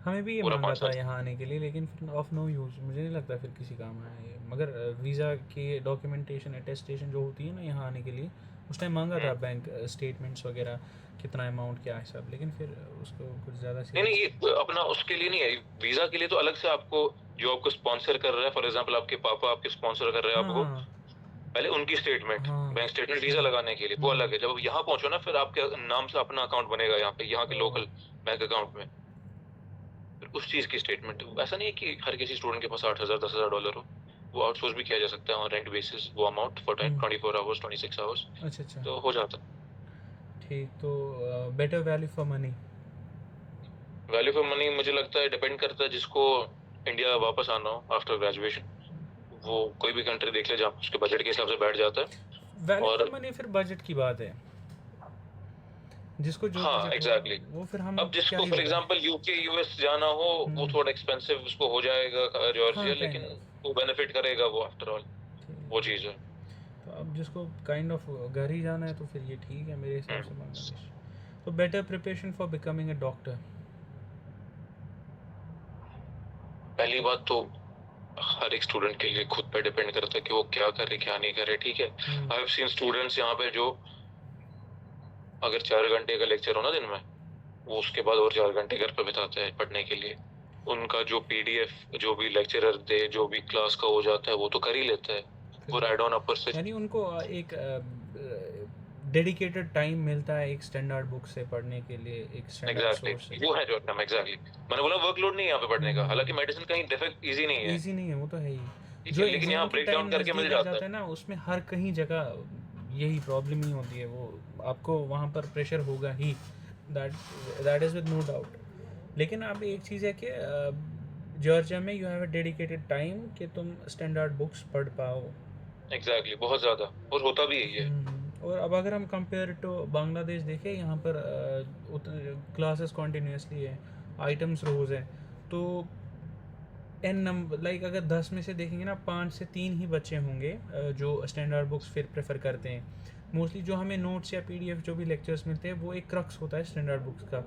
हमें भी ये मांगा था यहाँ आने के लिए, लेकिन फिर ऑफ नो यूज़, मुझे नहीं लगता फिर किसी काम आया ये, मगर वीज़ा की डॉक्यूमेंटेशन अटेस्टेशन जो होती है ना यहाँ आने के लिए, उस टाइम मांगा था बैंक स्टेटमेंट्स वगैरह, कितना अमाउंट क्या है सब, लेकिन फिर उसको कुछ ज़्यादा नहीं, ये अपना उसके लिए नहीं है, वीज़ा के लिए तो अलग से आपको, जो आपको स्पॉन्सर कर रहा है, फॉर एग्जांपल आपके पापा आपके स्पॉन्सर कर रहे हैं आपको, पहले उनकी स्टेटमेंट, बैंक स्टेटमेंट वीज़ा लगाने के लिए, वो अलग है। जब यहाँ पहुंचो ना, फिर आपके नाम से अपना अकाउंट बनेगा यहाँ पे, यहाँ के लोकल बैंक अकाउंट में, फिर उस चीज़ की स्टेटमेंट। ऐसा नहीं है कि हर किसी स्टूडेंट के पास $8,000 $10,000 हो, वो आउटसोर्स भी किया जा सकता है ऑन रेंट बेसिस, वो अमाउंट फॉर 24 आवर्स 26 आवर्स, अच्छा, तो हो जाता है। ठीक, तो बेटर वैल्यू फॉर मनी, मुझे लगता है डिपेंड करता है, जिसको इंडिया वापस आना हो आफ्टर ग्रेजुएशन, वो कोई भी कंट्री देख ले जहाँ उसके बजट के हिसाब से बैठ जाता है। वैल्यू फॉर मनी फिर बजट की बात है, जिसको जो, हाँ एग्जैक्टली, वो फिर हम, अब जिसको फॉर एग्जांपल UK US जाना हो, वो थोड़ा एक्सपेंसिव उसको हो जाएगा जॉर्जिया, लेकिन आपको बेनिफिट करेगा वो आफ्टर ऑल, वो चीज़ है। तो अब जिसको काइंड ऑफ घर ही जाना है तो फिर ये ठीक है मेरे हिसाब से बांग्लादेश। तो better preparation for becoming a doctor. पहली बात तो हर एक स्टूडेंट के लिए खुद पे डिपेंड करता है कि वो क्या करे क्या नहीं करे, ठीक है। आई हैव सीन स्टूडेंट्स यहाँ पे जो अगर 4 घंटे का लेक्चर हो ना दिन में, वो उसके बाद और 4 घंटे घर पे बिताते हैं पढ़ने के लिए। उनका जो पीडीएफ जो भी लेक्चरर दे जो भी क्लास का हो जाता है वो तो कर ही लेता है, वो राइट ऑन अपर से। यानी उनको एक डेडिकेटेड टाइम मिलता है एक स्टैंडर्ड बुक से पढ़ने के लिए, एक स्टैंडर्ड सोर्स से। वो है जो एग्जैक्टली मैंने बोला, वर्कलोड नहीं है यहाँ पे पढ़ने का। हालांकि मेडिसिन कहीं डिफेक्ट इजी नहीं है, इजी नहीं है वो तो है ही। ठीक जो है, लेकिन यहाँ एग्जाम के ब्रेक टाइम डाउन करके मिल नज़दीक आ जाता जाता है ना, उसमें हर कहीं जगह यही प्रॉब्लम ही होती है। वो आपको वहाँ पर प्रेशर होगा ही, that is with no doubt. लेकिन अब एक चीज़ है कि जॉर्जिया में you have a dedicated time कि तुम स्टैंडर्ड बुक्स पढ़ पाओ। एग्जैक्टली बहुत ज़्यादा, और होता भी यही है। और अब अगर हम कंपेयर टू बांग्लादेश देखें, यहाँ पर क्लासेस कॉन्टीन्यूसली है, आइटम्स रोज़ हैं, तो एन नंबर लाइक अगर 10 में से देखेंगे ना 5 से 3 ही बच्चे होंगे जो स्टैंडर्ड बुक्स फिर प्रेफर करते हैं। मोस्टली जो हमें नोट्स या पीडीएफ जो भी लेक्चर्स मिलते हैं वो एक क्रक्स होता है स्टैंडर्ड बुक्स का,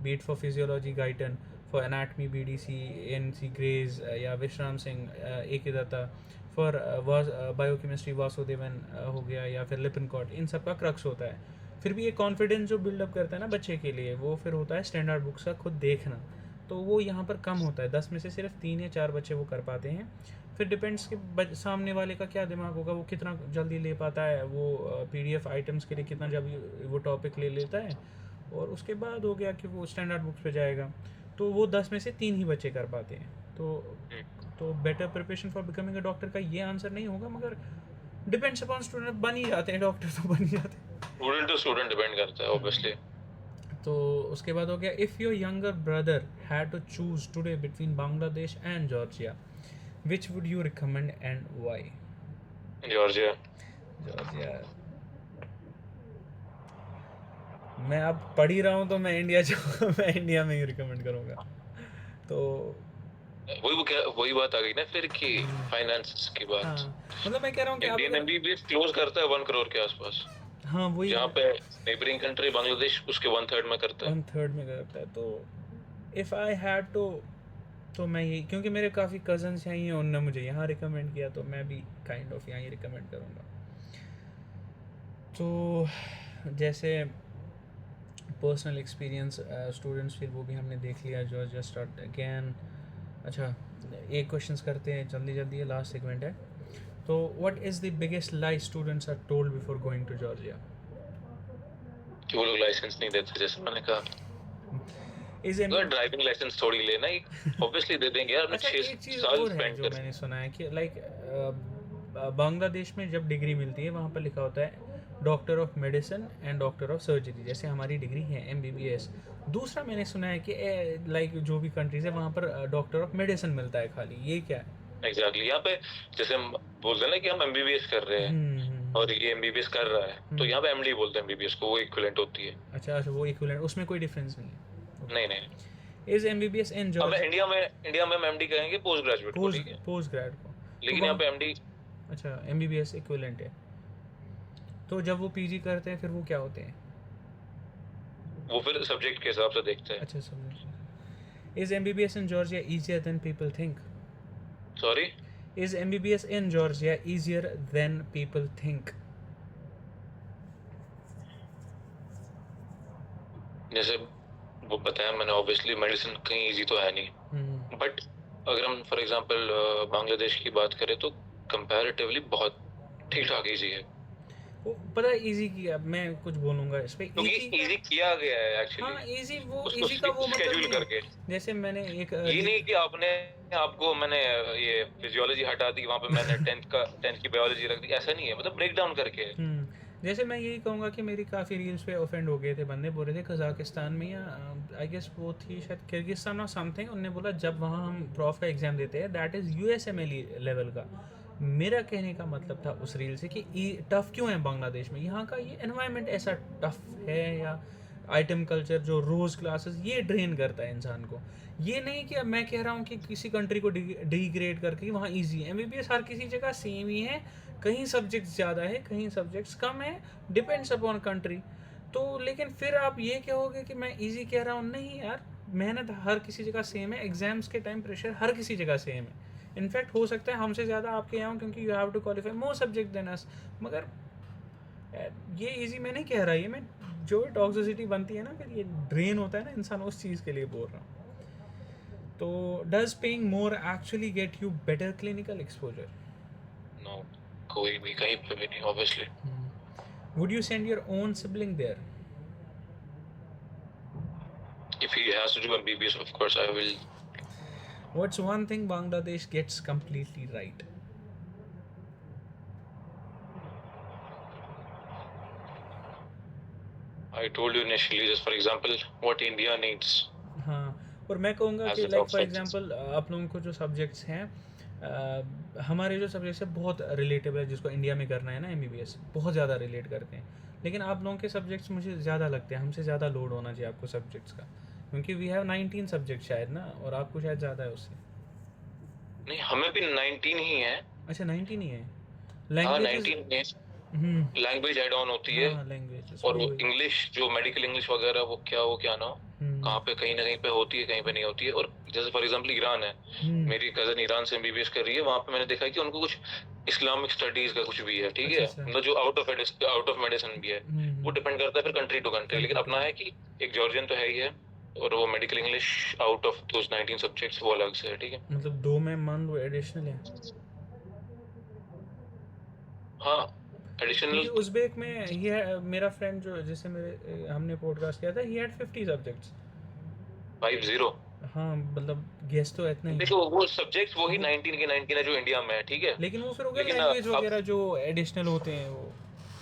बीट for physiology Guyton, for anatomy BDC एनसी ग्रेज या विश्राम सिंह ए के दत्ता, फॉर बायोकेमिस्ट्री वासुदेवन हो गया, या फिर लिपिनकॉट, इन सब का क्रक्स होता है। फिर भी ये कॉन्फिडेंस जो बिल्डअप करता है ना बच्चे के लिए, वो फिर होता है स्टैंडर्ड बुक्स का खुद देखना। तो वो यहाँ पर कम होता है, 10 में से सिर्फ 3 या 4 बच्चे वो कर पाते हैं। फिर डिपेंड्स कि सामने वाले का क्या दिमाग होगा, वो कितना जल्दी ले पाता है, वो पीडीएफ आइटम्स के लिए कितना जल्दी वो टॉपिक ले लेता है, और उसके बाद हो गया कि वो स्टैंडर्ड बुक्स पे जाएगा। तो वो 10 में से 3 ही बच्चे कर पाते हैं। तो better preparation for becoming a doctor का ये आंसर नहीं होगा, मगर डिपेंड्स अपॉन स्टूडेंट, बन ही जाते हैं डॉक्टर तो बन ही जाते हैं, स्टूडेंट टू स्टूडेंट डिपेंड करता है ऑब्वियसली। तो उसके बाद हो गया, if your younger brother had to choose today between Bangladesh and Georgia, which would you recommend and why? Georgia. मैं अब पढ़ ही रहा हूँ तो मैं इंडिया में ही रिकमेंड करूँगा। तो वही बात आ गई ना फिर कि फाइनेंस की बात। मतलब मैं कह रहा हूँ कि इंडियन एमबीबीएस क्लोज करता है 1 करोड़ के आसपास। हाँ वही, जहाँ पे नेबरिंग कंट्री बांग्लादेश उसके 1/3 में करता है। 1/3 में करता है। तो इफ़ आई हैड तो मैं यही, क्योंकि मेरे काफ़ी कज़न्स यहाँ ही हैं, उन्होंने मुझे यहाँ रिकमेंड किया, तो मैं भी काइंड ऑफ यहाँ ही रिकमेंड करूँगा। तो जैसे पर्सनल एक्सपीरियंस स्टूडेंट्स, फिर वो भी हमने देख लिया, जॉर्जिया स्टार्ट अगेन। अच्छा, एक क्वेश्चंस करते हैं जल्दी जल्दी, लास्ट सेगमेंट है। तो what is the biggest lie students are told before going to Georgia? कि वो लोग लाइसेंस नहीं देते, जैसे मैंने कहा। ड्राइविंग लाइसेंस थोड़ी लेना, ऑब्वियसली दे देंगे यार। अच्छा, एक चीज़ और है जो मैंने सुना है कि लाइक बांग्लादेश में जब डिग्री मिलती है वहाँ पर लिखा होता है doctor of medicine and doctor of surgery, जैसे हमारी डिग्री है एमबीबीएस। दूसरा मैंने सुना है कि लाइक जो भी कंट्रीज है वहाँ पर डॉक्टर ऑफ मेडिसिन मिलता है खाली, ये क्या है? एग्जैक्टली यहाँ पे जैसे हम बोलते हैं ना कि हम एमबीबीएस कर रहे हैं और ये एमबीबीएस कर रहा है, तो यहाँ पे एमडी बोलते हैं एमबीबीएस को, वो इक्विवेलेंट होती है। अच्छा, वो इक्विवेलेंट, उसमें कोई डिफरेंस नहीं है? नहीं। Is MBBS in Georgia? India में हम एमडी कहेंगे पोस्ट ग्रेजुएट को, ठीक है, पोस्ट ग्रेड को, लेकिन यहाँ पे एमडी। अच्छा, एमबीबीएस इक्विवेलेंट है। तो जब वो पीजी करते हैं फिर वो क्या होते हैं? वो फिर सब्जेक्ट के हिसाब से देखते हैं। अच्छा, subject. Is MBBS in Georgia easier than people think? Sorry? Is MBBS in Georgia easier than people think? जैसे वो बताया मैंने, ऑब्वियसली मेडिसिन कहीं इजी तो है नहीं, बट अगर हम फॉर एग्जांपल बांग्लादेश की बात करें तो कंपैरेटिवली बहुत ठीक ठाक इजी है। वो पता है इजी की, अब मैं कुछ बोलूंगा इस पे, इजी किया गया है एक्चुअली। हाँ, इजी वो इजी का वो शेड्यूल करके, जैसे मैंने एक ये नहीं कि आपको मैंने ये फिजियोलॉजी हटा दी, वहाँ पे मैंने 10th की बायोलॉजी रख दी, ऐसा नहीं है, मतलब ब्रेक डाउन करके। जैसे मैं यही कहूँगा कि मेरी काफ़ी रील्स पे ऑफेंड हो गए थे बंदे, बोल रहे थे कजाकिस्तान में या आई गेस वो थी शायद किर्गिस्तान और समथिंग, उन्होंने बोला जब वहाँ हम प्रॉफ का एग्ज़ाम देते हैं दैट इज़ USMLE लेवल का। मेरा कहने का मतलब था उस रील से कि टफ़ क्यों है बांग्लादेश में, यहाँ का ये एनवायरनमेंट ऐसा टफ़ है, या आइटम कल्चर, जो रोज़ क्लासेस, ये ड्रेन करता है इंसान को। ये नहीं कि अब मैं कह रहा हूँ कि किसी कंट्री को डिग्रेड करके वहाँ इजी है। एमबीबीएस हर किसी जगह सेम ही है, कहीं सब्जेक्ट्स ज़्यादा है, कहीं सब्जेक्ट्स कम है, डिपेंड्स अपॉन कंट्री। तो लेकिन फिर आप ये कहोगे कि मैं इजी कह रहा हूँ, नहीं यार, मेहनत हर किसी जगह सेम है, एग्जाम्स के टाइम प्रेशर हर किसी जगह सेम है। इनफैक्ट हो सकता है हमसे ज़्यादा आपके यहाँ, क्योंकि you have to qualify more subject than us. मगर ये इजी मैं नहीं कह रहा, ये मैं जो टॉक्सिसिटी बनती है ना, फिर ये ड्रेन होता है ना इंसान, उस चीज़ के लिए बोल रहा हूँ। तो does paying more actually get you better clinical exposure? No, कोई भी कहीं पे भी नहीं, obviously. Would you send your own sibling there? If he has to do MBBS, of course I will. What's one thing Bangladesh gets completely right? I told you initially, just for example, what India needs. हाँ, और मैं कहूँगा As कि a like top for subject. Example आप लोगों को जो subjects हैं, हमारे जो सब्जेक्ट्स है बहुत रिलेटेबल है, जिसको इंडिया में करना है ना एमबीबीएस, बहुत ज़्यादा रिलेट करते हैं। लेकिन आप लोगों के सब्जेक्ट्स मुझे ज़्यादा लगते हैं, हमसे ज़्यादा लोड होना चाहिए आपको सब्जेक्ट्स का, क्योंकि वी हैव 19 सब्जेक्ट शायद ना, और आपको शायद ज़्यादा है उससे। नहीं, हमें भी 19 ही है। अच्छा 19 ही है। हाँ, लैंग्वेजेस 19 है। लैंग्वेज एड ऑन होती है, हाँ लैंग्वेजेस और वो इंग्लिश, जो मेडिकल इंग्लिश वगैरह, वो क्या ना हो, कहाँ पे कहीं ना कहीं पे होती है, कहीं पे नहीं होती है। और जैसे फॉर एग्जांपल ईरान है, मेरी कजन ईरान से एमबीबीएस कर रही है, वहाँ पे मैंने देखा है कि उनको कुछ इस्लामिक स्टडीज का कुछ भी है, ठीक है, मतलब जो आउट ऑफ मेडिसिन भी है, वो डिपेंड करता है फिर कंट्री टू कंट्री। लेकिन अपना है कि एक जॉर्जियन तो है ही है, और वो medical English out of those 19 subjects वो अलग से है, ठीक है। मतलब 2 में मान लो एडिशनल है। हाँ, एडिशनल। क्योंकि उज़्बेक में ये मेरा फ्रेंड जो जिससे मेरे हमने पॉडकास्ट किया था, ही हैड 50 सब्जेक्ट्स। 50। हाँ मतलब गेस तो इतना ही। देखो वो सब्जेक्ट्स वही 19 के 19 है जो इंडिया में है, ठीक है। लेकिन वो फिर हो गया लेकिन लैंग्वेज अब वगैरह जो एडिशनल होते हैं,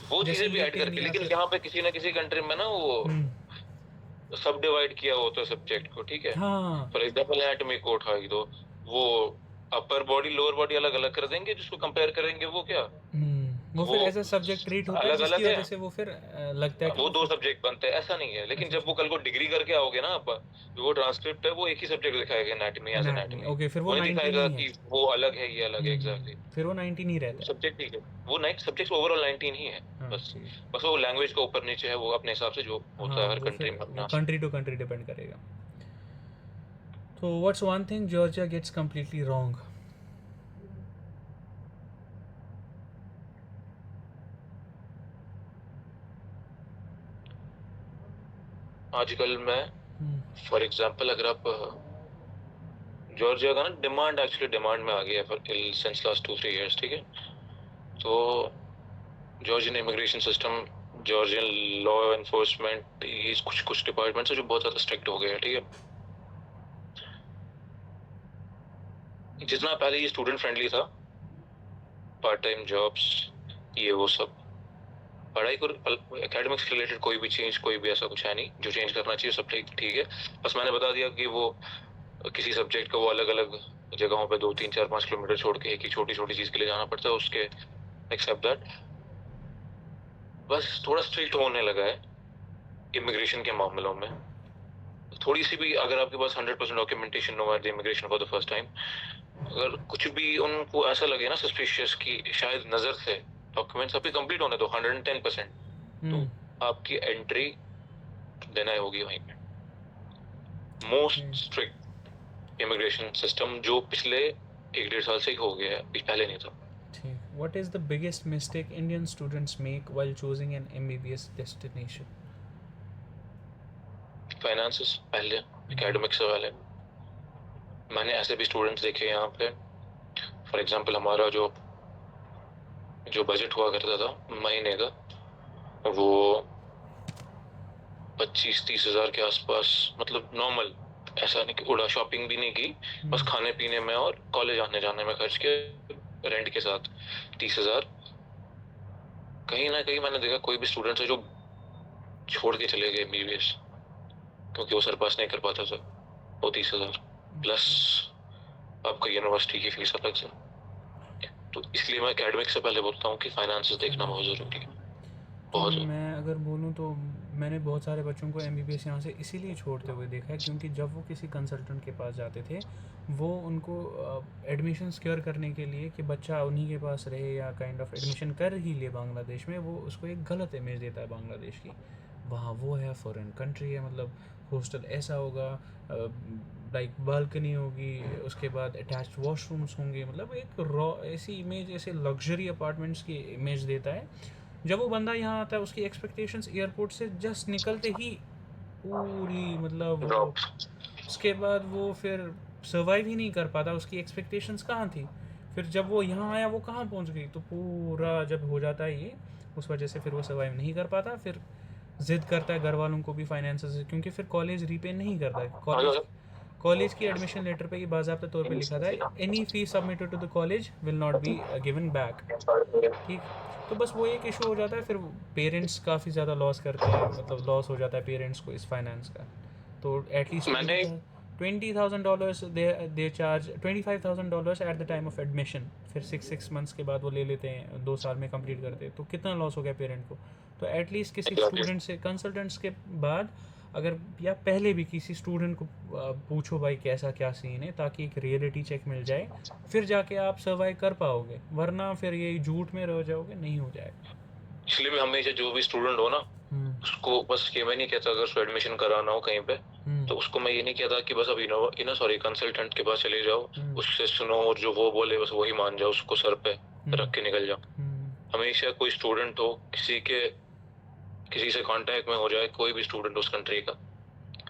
वो जैसे चीजें भी ऐड लिटिल करके, या लेकिन फिर यहाँ पे किसी ना किसी कंट्री में ना वो सब डिवाइड किया होता है सब्जेक्ट को, ठीक है। हाँ फॉर एग्जांपल एनाटॉमी को उठा दो, वो अपर बॉडी लोअर बॉडी अलग अलग कर देंगे, जिसको कंपेयर करेंगे वो क्या, वो फिर एज अ सब्जेक्ट ट्रीट होता है, अलग जिसकी अलग है। वजह से वो फिर लगता है कि वो 2 सब्जेक्ट बनते हैं, ऐसा नहीं है। लेकिन अच्छा, जब वो कल को डिग्री करके आओगे ना आप, वो ट्रांसक्रिप्ट है, वो एक ही सब्जेक्ट दिखाएगा, anatomy as anatomy, anatomy. Okay, फिर वो वो नहीं 19 दिखाएगा ही है। कि वो अलग है, ये अलग है, एग्जैक्टली। फिर वो 19 ही रहता है। सब्जेक्ट ठीक है, वो 9 सब्जेक्ट्स ओवरऑल 19 ही है। हाँ बस ठीक है। बस वो लैंग्वेज का ऊपर नीचे है, वो अपने हिसाब से जो होता है हाँ हर वो कंट्री फिर में अपना। कंट्री टू कंट्री डिपेंड करेगा। तो what's one thing Georgia gets completely wrong? आजकल मैं फॉर एग्जांपल, अगर आप जॉर्जिया का ना डिमांड एक्चुअली डिमांड में आ गया है सिंस लास्ट 2-3 इयर्स, ठीक है। तो Georgian immigration system, Georgian law enforcement, ये कुछ कुछ डिपार्टमेंट्स है जो बहुत ज़्यादा स्ट्रिक्ट हो गए हैं, ठीक है। जितना पहले ये स्टूडेंट फ्रेंडली था, पार्ट टाइम जॉब्स, ये वो सब, पढ़ाई को एकेडमिक्स रिलेटेड कोई भी चेंज, कोई भी ऐसा कुछ है नहीं जो चेंज करना चाहिए, सब ठीक है। बस मैंने बता दिया कि वो किसी सब्जेक्ट को वो अलग अलग जगहों पे 2-3-4-5 किलोमीटर छोड़ के एक ही छोटी छोटी चीज़ के लिए जाना पड़ता है, उसके एक्सेप्ट दैट। बस थोड़ा स्ट्रिक्ट होने लगा है इमिग्रेशन के मामलों में। थोड़ी सी भी, अगर आपके पास 100% documentation no at the immigration for the first time, अगर कुछ भी उनको ऐसा लगे ना सस्पिशियस कि शायद नज़र से डॉक्यूमेंट्स आपके कंप्लीट होने दो 110%, तो आपकी एंट्री डिनाई होगी वहीं पे। मोस्ट स्ट्रिक्ट इमिग्रेशन सिस्टम जो पिछले 1-1.5 साल से ही हो गया है, पहले नहीं था। ठीक, what is the biggest mistake Indian students make while choosing an MBBS destination? Finances पहले, एकेडमिक्स से पहले। मैंने ऐसे भी स्टूडेंट्स देखे यहाँ पे, फॉर एग्जांपल हमारा जो बजट हुआ करता था महीने का, वो 25-30 हज़ार के आसपास, मतलब नॉर्मल, ऐसा नहीं कि उड़ा शॉपिंग भी नहीं की, बस खाने पीने में और कॉलेज आने जाने में खर्च के, रेंट के साथ 30 हज़ार। कहीं ना कहीं मैंने देखा कोई भी स्टूडेंट्स है जो छोड़ के चले गए एमबीबीएस, क्योंकि वो सरपास नहीं कर पाता था वो 30 हज़ार प्लस आपका यूनिवर्सिटी की फीस अलग से। तो इसलिए मैं एकेडमिक से पहले बोलता हूँ कि फाइनेंसेस देखना बहुत ज़रूरी है, बहुत। मैं अगर बोलूँ तो मैंने बहुत सारे बच्चों को एमबीबीएस यहाँ से इसीलिए छोड़ते हुए देखा है क्योंकि जब वो किसी कंसल्टेंट के पास जाते थे, वो उनको एडमिशन सिक्योर करने के लिए कि बच्चा उन्हीं के पास रहे या काइंड ऑफ एडमिशन कर ही ले बांग्लादेश में, वो उसको एक गलत इमेज देता है बांग्लादेश की। वहाँ वो है, फॉरेन कंट्री है, मतलब हॉस्टल ऐसा होगा, लाइक बालकनी होगी, उसके बाद अटैच्ड वॉशरूम्स होंगे, मतलब एक रॉ ऐसी इमेज, ऐसे लग्जरी अपार्टमेंट्स की इमेज देता है। जब वो बंदा यहाँ आता है उसकी एक्सपेक्टेशंस एयरपोर्ट से जस्ट निकलते ही पूरी, मतलब वो उसके बाद वो फिर सर्वाइव ही नहीं कर पाता, उसकी एक्सपेक्टेशंस कहाँ थी। फिर जब वो यहाँ आया वो कहाँ पहुँच गई, तो पूरा जब हो जाता है ये, उस वजह से फिर वो सर्वाइव नहीं कर पाता, फिर ज़िद करता है घर वालों को भी फाइनेंसेस, क्योंकि फिर कॉलेज रीपे नहीं करता है। कॉलेज की एडमिशन लेटर पे ये बाज़ाब्ता तौर पे लिखा था, any fee submitted to the college will not be given back. ठीक, तो बस वो एक इशू हो जाता है, फिर पेरेंट्स काफ़ी ज़्यादा लॉस करते हैं, मतलब लॉस हो जाता है पेरेंट्स को इस फाइनेंस का। तो at least $20,000 they charge, $25,000 at the time of admission, फिर 6 मंथ्स के बाद वो ले लेते हैं, 2 साल में कंप्लीट करते हैं, तो कितना लॉस हो गया पेरेंट को। तो एटलीस्ट किसी स्टूडेंट से, कंसल्टेंट्स के बाद अगर या पहले भी किसी स्टूडेंट को पूछो भाई कैसा क्या सीन है, ताकि एक रियलिटी चेक मिल जाए, फिर जाके आप सर्वाइव कर पाओगे, वरना फिर ये झूठ में रह जाओगे, नहीं हो जाएगा। इसलिए मैं हमेशा जो भी स्टूडेंट हो ना, उसको बस ये मैं नहीं कहता अगर उसको एडमिशन कराना हो कहीं पे, तो उसको मैं ये नहीं कहता कि बस अब कंसल्टेंट के पास चले जाओ, उससे सुनो और जो वो बोले बस वही मान जाओ, उसको सर पे रख के निकल जाओ। हमेशा कोई स्टूडेंट हो, किसी से कांटेक्ट में हो जाए, कोई भी स्टूडेंट उस कंट्री का,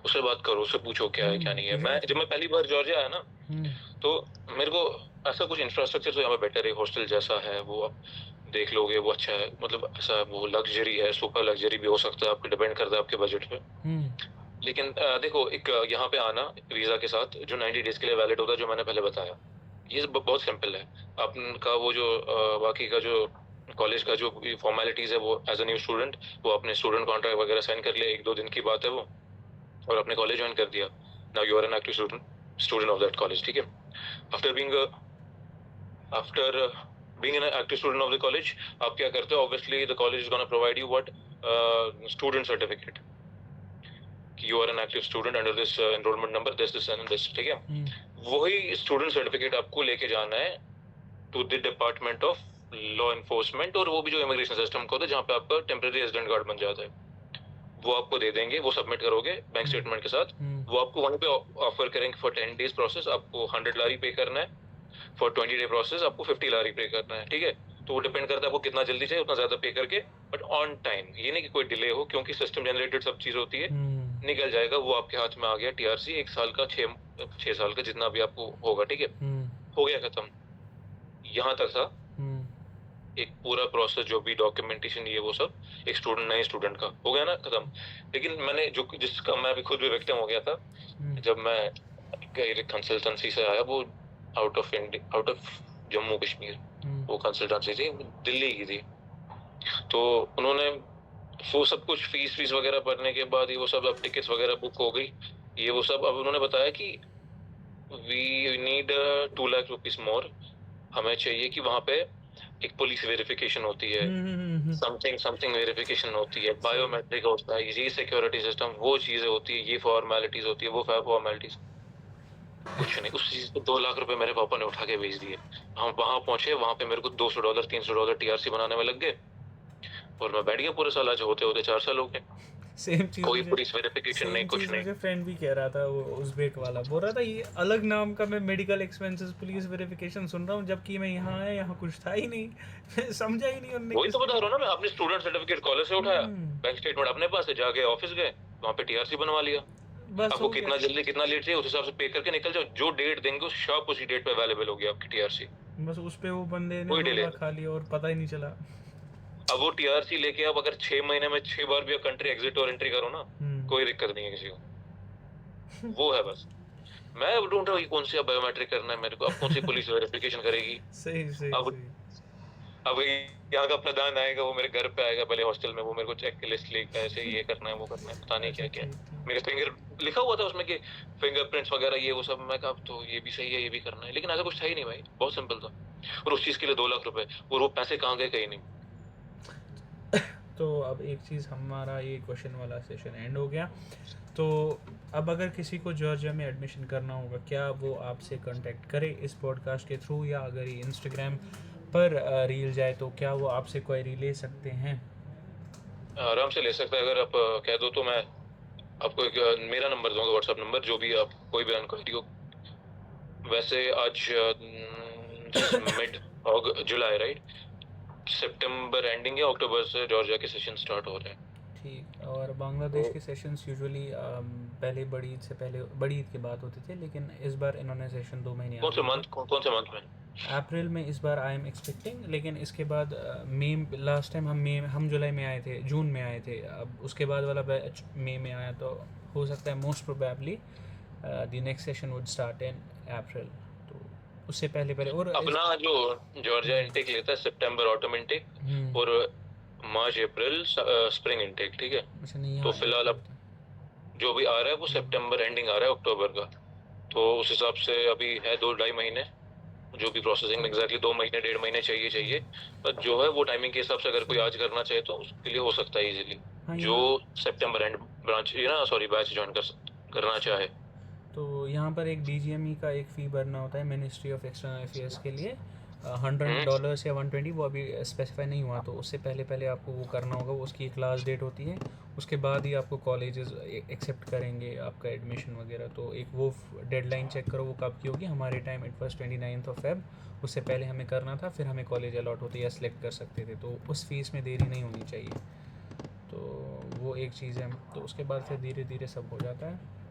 उससे बात करो, उससे पूछो क्या है क्या नहीं है। जब मैं पहली बार जॉर्जिया आया ना, तो मेरे को ऐसा कुछ इंफ्रास्ट्रक्चर तो यहाँ पे बेटर है, हॉस्टल जैसा है, वो आप देख लोगे, वो अच्छा है, मतलब ऐसा वो लग्जरी है, सुपर लग्जरी भी हो सकता है, आपको डिपेंड करता है आपके बजट पे। लेकिन देखो, एक यहाँ पे आना वीजा के साथ जो 90 डेज के लिए वैलिड होता है, जो मैंने पहले बताया, ये बहुत सिंपल है। आपका वो जो बाकी का जो कॉलेज का जो फॉर्मेलिटीज है, वो एज अ न्यू स्टूडेंट वो अपने स्टूडेंट कॉन्ट्रैक्ट वगैरह साइन कर लिया, 1-2 दिन की बात है वो, और अपने कॉलेज ज्वाइन कर दिया। Now you are an active student of that college, ठीक है। After being an active student of the college, आप क्या करते हो, obviously the college is gonna provide you what, student certificate, कि you are an active student under this enrolment number this and this, ठीक है। वही स्टूडेंट सर्टिफिकेट आपको लेके जाना है to the department of law enforcement, और वो भी जो इमिग्रेशन सिस्टम का होता है, जहाँ पे आपका टेम्परेरी रेजिडेंट कार्ड बन जाता है, वो आपको दे देंगे, वो सबमिट करोगे बैंक स्टेटमेंट के साथ, वो आपको वहीं पे ऑफर करेंगे फॉर 10 डेज प्रोसेस, आपको 100 लारी पे करना है, फॉर 20 डे प्रोसेस आपको 50 लारी पे करना है, ठीक है। तो वो डिपेंड करता है आपको कितना जल्दी चाहिए, उतना ज्यादा पे करके, बट ऑन टाइम, ये नहीं कि कोई डिले हो, क्योंकि सिस्टम जनरेटेड सब चीज होती है, निकल जाएगा, वो आपके हाथ में आ गया टीआरसी, 1 साल का, 6 साल का, जितना भी आपको होगा, ठीक है, हो गया खत्म। यहाँ तक था एक पूरा प्रोसेस, जो भी डॉक्यूमेंटेशन, ये वो सब, एक स्टूडेंट, नए स्टूडेंट का हो गया ना खत्म। लेकिन मैंने जिसका मैं भी खुद भी विक्टिम हो गया था, जब मैं कंसल्टेंसी से आया, वो आउट ऑफ जम्मू कश्मीर, वो कंसल्टेंसी थी, दिल्ली की थी, तो उन्होंने वो सब कुछ फीस वगैरह भरने के बाद ये वो सब, अब टिकट्स वगैरह बुक हो गई, ये वो सब, अब उन्होंने बताया कि वी नीड 2 लाख रुपीस मोर, हमें चाहिए कि वहाँ पे एक पुलिस वेरिफिकेशन होती है, समथिंग वेरिफिकेशन होती है, बायोमेट्रिक होता है, ये सिक्योरिटी सिस्टम, वो चीजें होती है, ये फॉर्मेलिटीज होती है, वो फॉर्मेलिटीज, कुछ नहीं। उस चीज पे 2 लाख रुपए मेरे पापा ने उठा के भेज दिए। हम वहां पहुंचे, वहां पे मेरे को $200 $300 टीआरसी बनाने में लग गए, और मैं बैठ गया पूरे साल। आज होते 4 साल हो गए, सेम चीज कोई पुलिस वेरिफिकेशन नहीं, कुछ नहीं। मुझे फ्रेंड भी कह रहा था, वो उज़्बेक वाला बोल रहा था, ये अलग नाम का मैं मेडिकल एक्सपेंसेस पुलिस वेरिफिकेशन सुन रहा हूँ, जबकि मैं यहाँ आया, यहाँ कुछ था ही नहीं। समझा ही नहीं उन्होंने। वही तो बता रहा हूँ ना मैं, अपने स्टूडेंट सर्टिफिकेट कॉलेज से उठाया, बैंक स्टेटमेंट अपने पास है, जाके ऑफिस गए, वहाँ पे टीआरसी बनवा लिया। आपको कितना जल्दी कितना लेट चाहिए, उस हिसाब से पे करके निकल जाओ, जो डेट देंगे उस शार्प उसी डेट पे अवेलेबल होगी आपकी टीआरसी। बस उस पे वो बंदे ने 2 लाख खा लिया और पता ही नहीं चला। अब वो टीआरसी लेके आप अगर 6 महीने में 6 बार भी कंट्री एग्जिट और एंट्री करो ना, कोई दिक्कत नहीं है किसी को। वो है बस, मैं अब ढूंढ रहा हूँ कौन सी बायोमेट्रिक करना है मेरे को, अब कौन सी पुलिस वेरिफिकेशन करेगी। सही अब यहाँ का अपना दान आएगा, वो मेरे घर पे आएगा, पहले हॉस्टल में वो मेरे को चेक की लिस्ट लेकर ऐसे ये करना है, वो करना है, पता नहीं क्या क्या। मेरे फिंगर लिखा हुआ था उसमें कि फिंगरप्रिंट्स वगैरह ये वो सब, मैं कहा तो ये भी सही है, ये भी करना है, लेकिन ऐसा कुछ था ही नहीं भाई, बहुत सिंपल था। और उस चीज के लिए 2 लाख रुपए, और वो पैसे कहाँ गए कहीं नहीं। तो अब एक चीज़, हमारा ये क्वेश्चन वाला सेशन एंड हो गया। तो अब अगर किसी को जॉर्जिया में एडमिशन करना होगा, क्या वो आपसे कांटेक्ट करे इस पॉडकास्ट के थ्रू, या अगर ये इंस्टाग्राम पर रील जाए तो क्या वो आपसे क्वेरी ले सकते हैं? आराम से ले सकता है। अगर आप कह दो तो मैं आपको मेरा नंबर दूंगा, व्हाट्सएप नंबर, जो भी आप कोई भी इंक्वायरी हो। वैसे आज मिड जुलाई राइट, सितंबर एंडिंग या अक्टूबर से जॉर्जिया के सेशन स्टार्ट हो रहे हैं। ठीक। और बांग्लादेश के सेशंस यूजुअली पहले बड़ी ईद से पहले, बड़ी ईद के बाद होते थे, लेकिन इस बार इन्होंने सेशन 2 महीने कौन से मंथ में? अप्रैल में इस बार आई एम एक्सपेक्टिंग, लेकिन इसके बाद मई, लास्ट टाइम हम जुलाई में आए थे, जून में आए थे, अब उसके बाद वाला बैच मई में आया, तो हो सकता है most probably the next session would start in April, तो उससे पहले और अपना जो जॉर्जिया इनटेक लेता है सितंबर ऑटम इनटेक और मार्च अप्रैल स्प्रिंग इनटेक, ठीक है। तो फिलहाल अब जो भी आ रहा है वो सितंबर एंडिंग आ रहा है अक्टूबर का, तो उस हिसाब से अभी है 2-2.5 महीने जो भी प्रोसेसिंग में, एग्जैक्टली 2 महीने 1.5 महीने चाहिए। पर जो है वो टाइमिंग के हिसाब से अगर कोई आज करना चाहे तो उसके लिए हो सकता है इजीली, जो सितंबर एंड बैच ज्वाइन करना चाहे। तो यहाँ पर एक BGME का एक फ़ी भरना होता है मिनिस्ट्री ऑफ एक्सटर्नल अफेयर्स के लिए, $100 या 120, वो अभी स्पेसिफाई नहीं हुआ, तो उससे पहले आपको वो करना होगा, वो उसकी एक लास्ट डेट होती है, उसके बाद ही आपको कॉलेजेस एक्सेप्ट करेंगे आपका एडमिशन वगैरह। तो एक वो डेडलाइन चेक करो वो कब की होगी। हमारे टाइम इट वाज 29 Feb, उससे पहले हमें करना था, फिर हमें कॉलेज अलॉट होते या सिलेक्ट कर सकते थे, तो उस फीस में देरी नहीं होनी चाहिए। तो वो एक चीज़ है, तो उसके बाद फिर धीरे धीरे सब हो जाता है।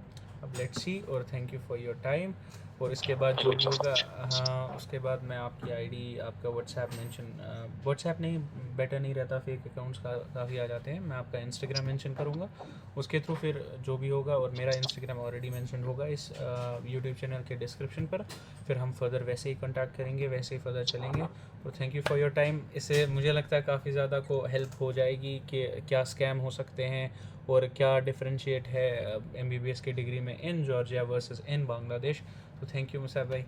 अब लेट्स सी, और thank you for your time. और इसके बाद जो भी होगा, हाँ, उसके बाद मैं आपकी आईडी, आपका व्हाट्सएप नहीं, बेटर नहीं रहता, फेक अकाउंट्स काफ़ी आ जाते हैं, मैं आपका इंस्टाग्राम मेंशन करूँगा, उसके थ्रू फिर जो भी होगा, और मेरा इंस्टाग्राम ऑलरेडी मेंशन होगा इस यूट्यूब चैनल के डिस्क्रिप्शन पर, फिर हम फर्दर वैसे ही कॉन्टैक्ट करेंगे, वैसे ही फर्दर चलेंगे। और thank you for your time. इससे मुझे लगता है काफ़ी ज़्यादा को हेल्प हो जाएगी कि क्या स्कैम हो सकते हैं और क्या डिफरेंशिएट है MBBS की डिग्री में इन जॉर्जिया वर्सेस इन बांग्लादेश। तो थैंक यू मुसाब भाई।